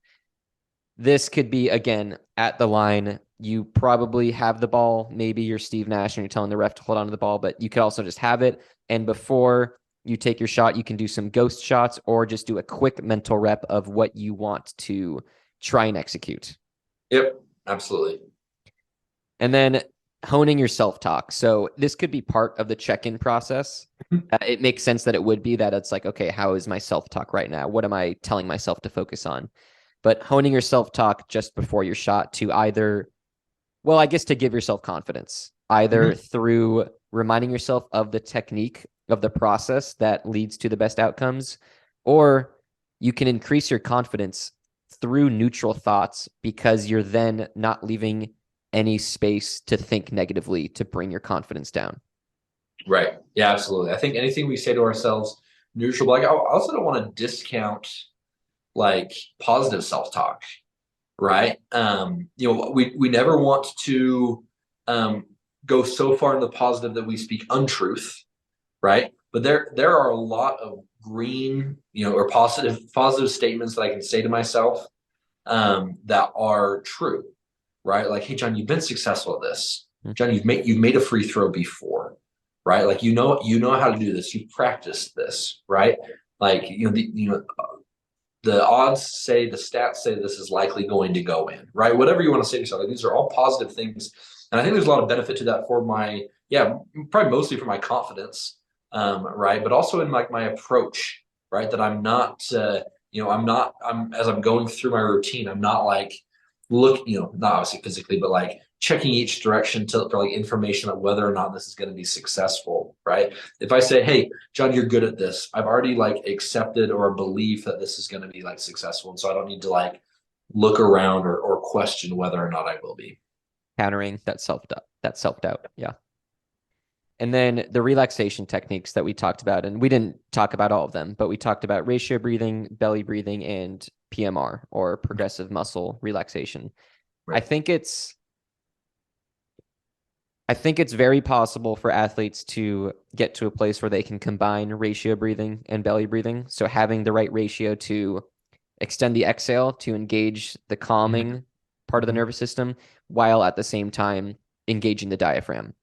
This could be, again, at the line. You probably have the ball. Maybe you're Steve Nash and you're telling the ref to hold on to the ball, but you could also just have it. And before you take your shot, you can do some ghost shots or just do a quick mental rep of what you want to try and execute. Yep. Absolutely. And then honing your self talk. So this could be part of the check in process. It makes sense that it would be that it's like, okay, how is my self talk right now? What am I telling myself to focus on? But honing your self talk just before your shot to either, well, I guess to give yourself confidence, either Mhm. through reminding yourself of the technique of the process that leads to the best outcomes, or you can increase your confidence through neutral thoughts because you're then not leaving any space to think negatively to bring your confidence down. Right. Yeah, absolutely. I think anything we say to ourselves, neutral, like I also don't want to discount like positive self-talk, right? We never want to um, go so far in the positive that we speak untruth, right? But there are a lot of green, or positive statements that I can say to myself that are true, right? Like, hey, John, you've been successful at this. John, you've made a free throw before, right? Like you know how to do this. You've practiced this, right? Like the odds say, the stats say this is likely going to go in, right? Whatever you want to say to yourself, like, these are all positive things, and I think there's a lot of benefit to that for my, yeah, probably mostly for my confidence, right? But also in like my approach, right? That I'm not, I'm as I'm going through my routine, I'm not like not obviously physically, but like checking each direction for like information on whether or not this is going to be successful, right? If I say, hey, John, you're good at this, I've already like accepted or believe that this is going to be like successful. And so I don't need to like look around or question whether or not I will be. Countering that self doubt. Yeah. And then the relaxation techniques that we talked about, and we didn't talk about all of them, but we talked about ratio breathing, belly breathing, and PMR or progressive muscle relaxation. I Right. think it's I think it's very possible for athletes to get to a place where they can combine ratio breathing and belly breathing. So having the right ratio to extend the exhale to engage the calming part of the Mm-hmm. nervous system while at the same time engaging the diaphragm. Right.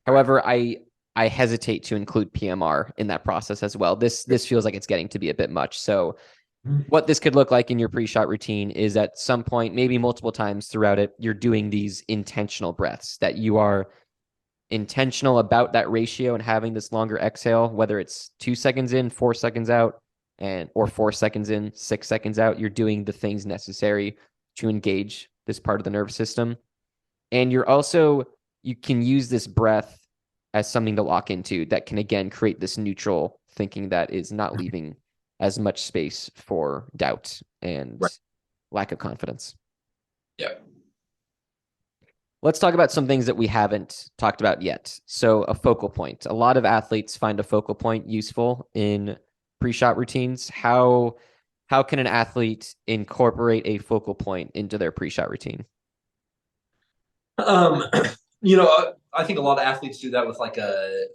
However, I hesitate to include PMR in that process as well. This feels like it's getting to be a bit much. So what this could look like in your pre-shot routine is at some point, maybe multiple times throughout it, you're doing these intentional breaths that you are intentional about that ratio and having this longer exhale, whether it's 2 seconds in, 4 seconds out, and or 4 seconds in, 6 seconds out, you're doing the things necessary to engage this part of the nervous system. And you can use this breath as something to lock into that can again create this neutral thinking that is not leaving as much space for doubt Right. and lack of confidence. Yeah. Let's talk about some things that we haven't talked about yet. So, a focal point. A lot of athletes find a focal point useful in pre-shot routines. How can an athlete incorporate a focal point into their pre-shot routine? Um, I think a lot of athletes do that with like there's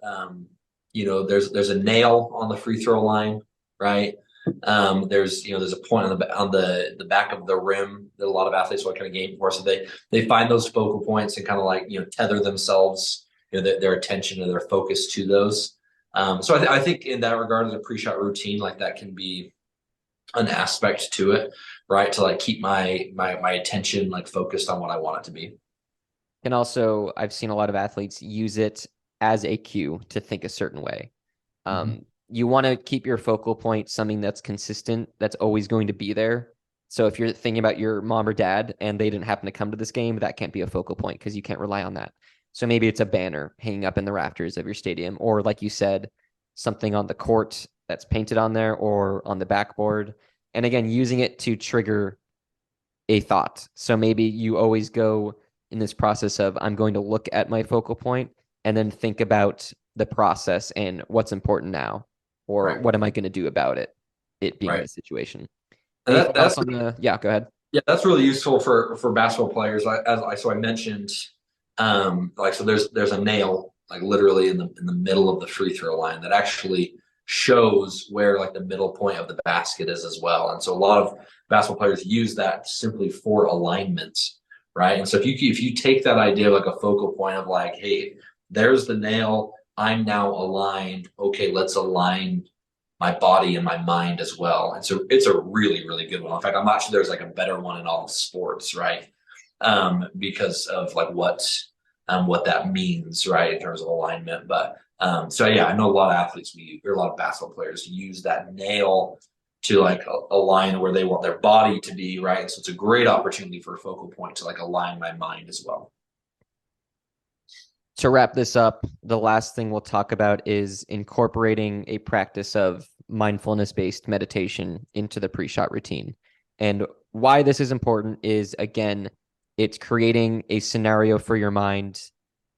a nail on the free throw line, right? There's a point on the back of the rim that a lot of athletes will kind of game for. So they find those focal points and kind of like tether themselves, their attention and their focus to those. So I think in that regard, as a pre-shot routine, like that can be an aspect to it, right? To like keep my attention like focused on what I want it to be. And also, I've seen a lot of athletes use it as a cue to think a certain way. Mhm. You want to keep your focal point something that's consistent, that's always going to be there. So if you're thinking about your mom or dad and they didn't happen to come to this game, that can't be a focal point because you can't rely on that. So maybe it's a banner hanging up in the rafters of your stadium, or like you said, something on the court that's painted on there or on the backboard. And again, using it to trigger a thought. So maybe you always go in this process of I'm going to look at my focal point and then think about the process and what's important now, or Right. what am I going to do about it being Right. the situation. And Anything else that's on the, yeah, go ahead. yeah, that's really useful for basketball players. So I mentioned, like so there's a nail like literally in the middle of the free throw line that actually shows where like the middle point of the basket is as well. And so a lot of basketball players use that simply for alignment, right? And so if you take that idea of like a focal point of like, hey, there's the nail, I'm now aligned. Okay, let's align my body and my mind as well. And so it's a really, really good one. In fact, I'm not sure there's like a better one in all of sports, right? Because of like what that means, right, in terms of alignment. But so yeah, I know a lot of athletes or a lot of basketball players use that nail to like align where they want their body to be, right? And so it's a great opportunity for a focal point to like align my mind as well. To wrap this up, the last thing we'll talk about is incorporating a practice of mindfulness based meditation into the pre shot routine. And why this is important is, again, it's creating a scenario for your mind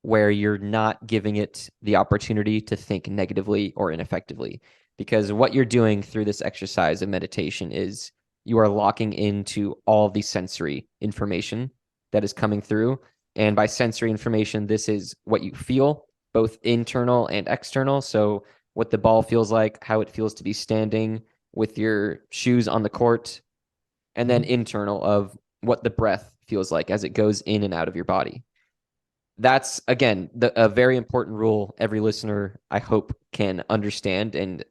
where you're not giving it the opportunity to think negatively or ineffectively. Because what you're doing through this exercise of meditation is you are locking into all the sensory information that is coming through. And by sensory information, this is what you feel, both internal and external. So, what the ball feels like, how it feels to be standing with your shoes on the court, and then internal of what the breath feels like as it goes in and out of your body. That's, again, a very important rule every listener, I hope, can understand and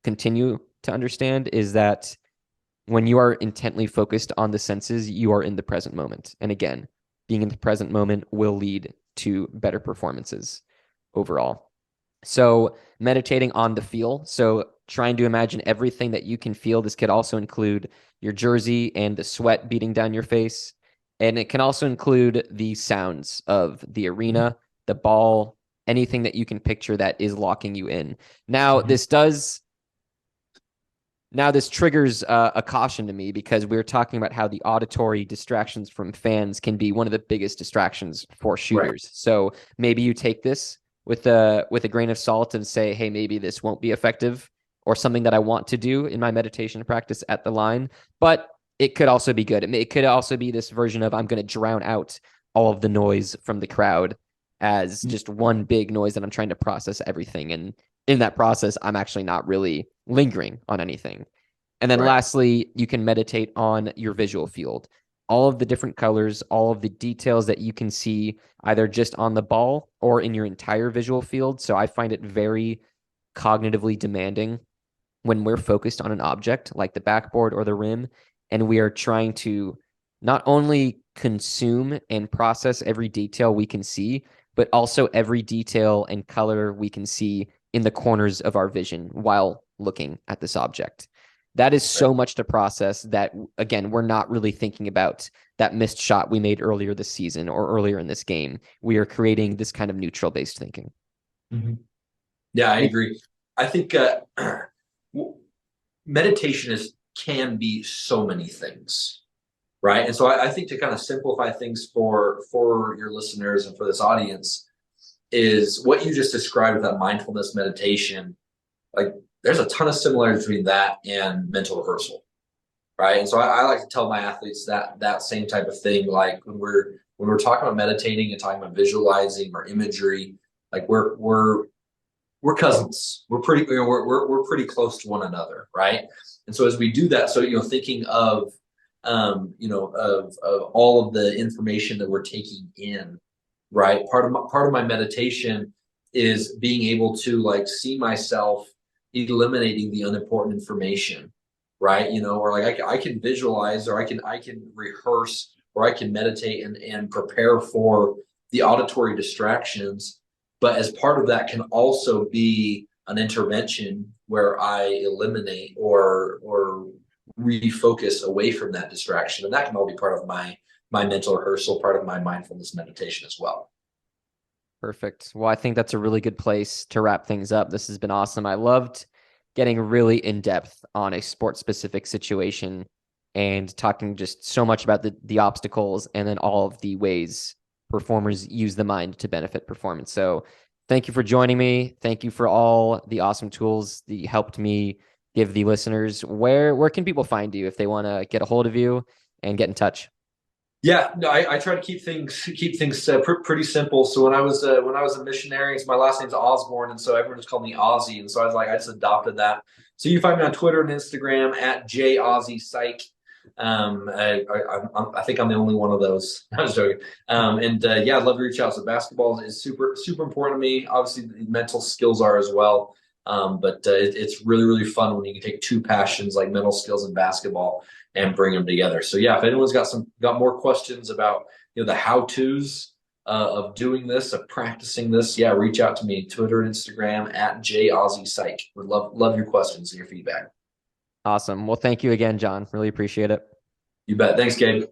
continue to understand is that when you are intently focused on the senses, you are in the present moment. And again, being in the present moment will lead to better performances overall. So, meditating on the feel. So, trying to imagine everything that you can feel. This could also include your jersey and the sweat beating down your face. And it can also include the sounds of the arena, the ball, anything that you can picture that is locking you in. Now, Mm-hmm. this triggers a caution to me because we were talking about how the auditory distractions from fans can be one of the biggest distractions for Right. shooters. So maybe you take this with a grain of salt and say, hey, maybe this won't be effective or something that I want to do in my meditation practice at the line. But it could also be good. It could also be this version of I'm going to drown out all of the noise from the crowd as just one big noise that I'm trying to process everything. And in that process, I'm actually not really lingering on anything. And then Right. lastly, you can meditate on your visual field. All of the different colors, all of the details that you can see either just on the ball or in your entire visual field. So I find it very cognitively demanding when we're focused on an object like the backboard or the rim, and we are trying to not only consume and process every detail we can see, but also every detail and color we can see in the corners of our vision while looking at this object. That is Right. so much to process that, again, we're not really thinking about that missed shot we made earlier this season or earlier in this game. We are creating this kind of neutral based thinking. Mm-hmm. Yeah, I Any- agree. I think meditation is can be so many things, right? And so I think to kind of simplify things for your listeners and for this audience is what you just described with that mindfulness meditation. Like, there's a ton of similarities between that and mental rehearsal, right? And so I like to tell my athletes that same type of thing. Like when we're talking about meditating and talking about visualizing or imagery, like we're cousins. We're pretty, we're pretty close to one another, right? And so as we do that, so thinking of, of all of the information that we're taking in, right? Part of my meditation is being able to like see myself eliminating the unimportant information, right? Or like I can visualize, or I can rehearse, or I can meditate and prepare for the auditory distractions, but as part of that can also be an intervention where I eliminate or refocus away from that distraction. And that can all be part of my mental rehearsal, part of my mindfulness meditation as well. Perfect. Well, I think that's a really good place to wrap things up. This has been awesome. I loved getting really in depth on a sport specific situation and talking just so much about the obstacles and then all of the ways performers use the mind to benefit performance. So thank you for joining me. Thank you for all the awesome tools that you helped me give the listeners. Where can people find you if they want to get a hold of you and get in touch? Yeah, no, I try to keep things pretty simple. So when I was a missionary, so my last name's Osborn, and so everyone just called me Ozzy, and so I was like, I just adopted that. So you can find me on Twitter and Instagram at JOzzyPsych. I think I'm the only one of those. I was joking. And yeah, I'd love to reach out. So basketball is super important to me. Obviously, the mental skills are as well. But it's really fun when you can take two passions like mental skills and basketball and bring them together. So yeah, if anyone's got more questions about the how tos of doing this, of practicing this, yeah, reach out to me, Twitter and Instagram at JOzzyPsych. Would love your questions and your feedback. Awesome. Well, thank you again, John. Really appreciate it. You bet. Thanks, Gabe.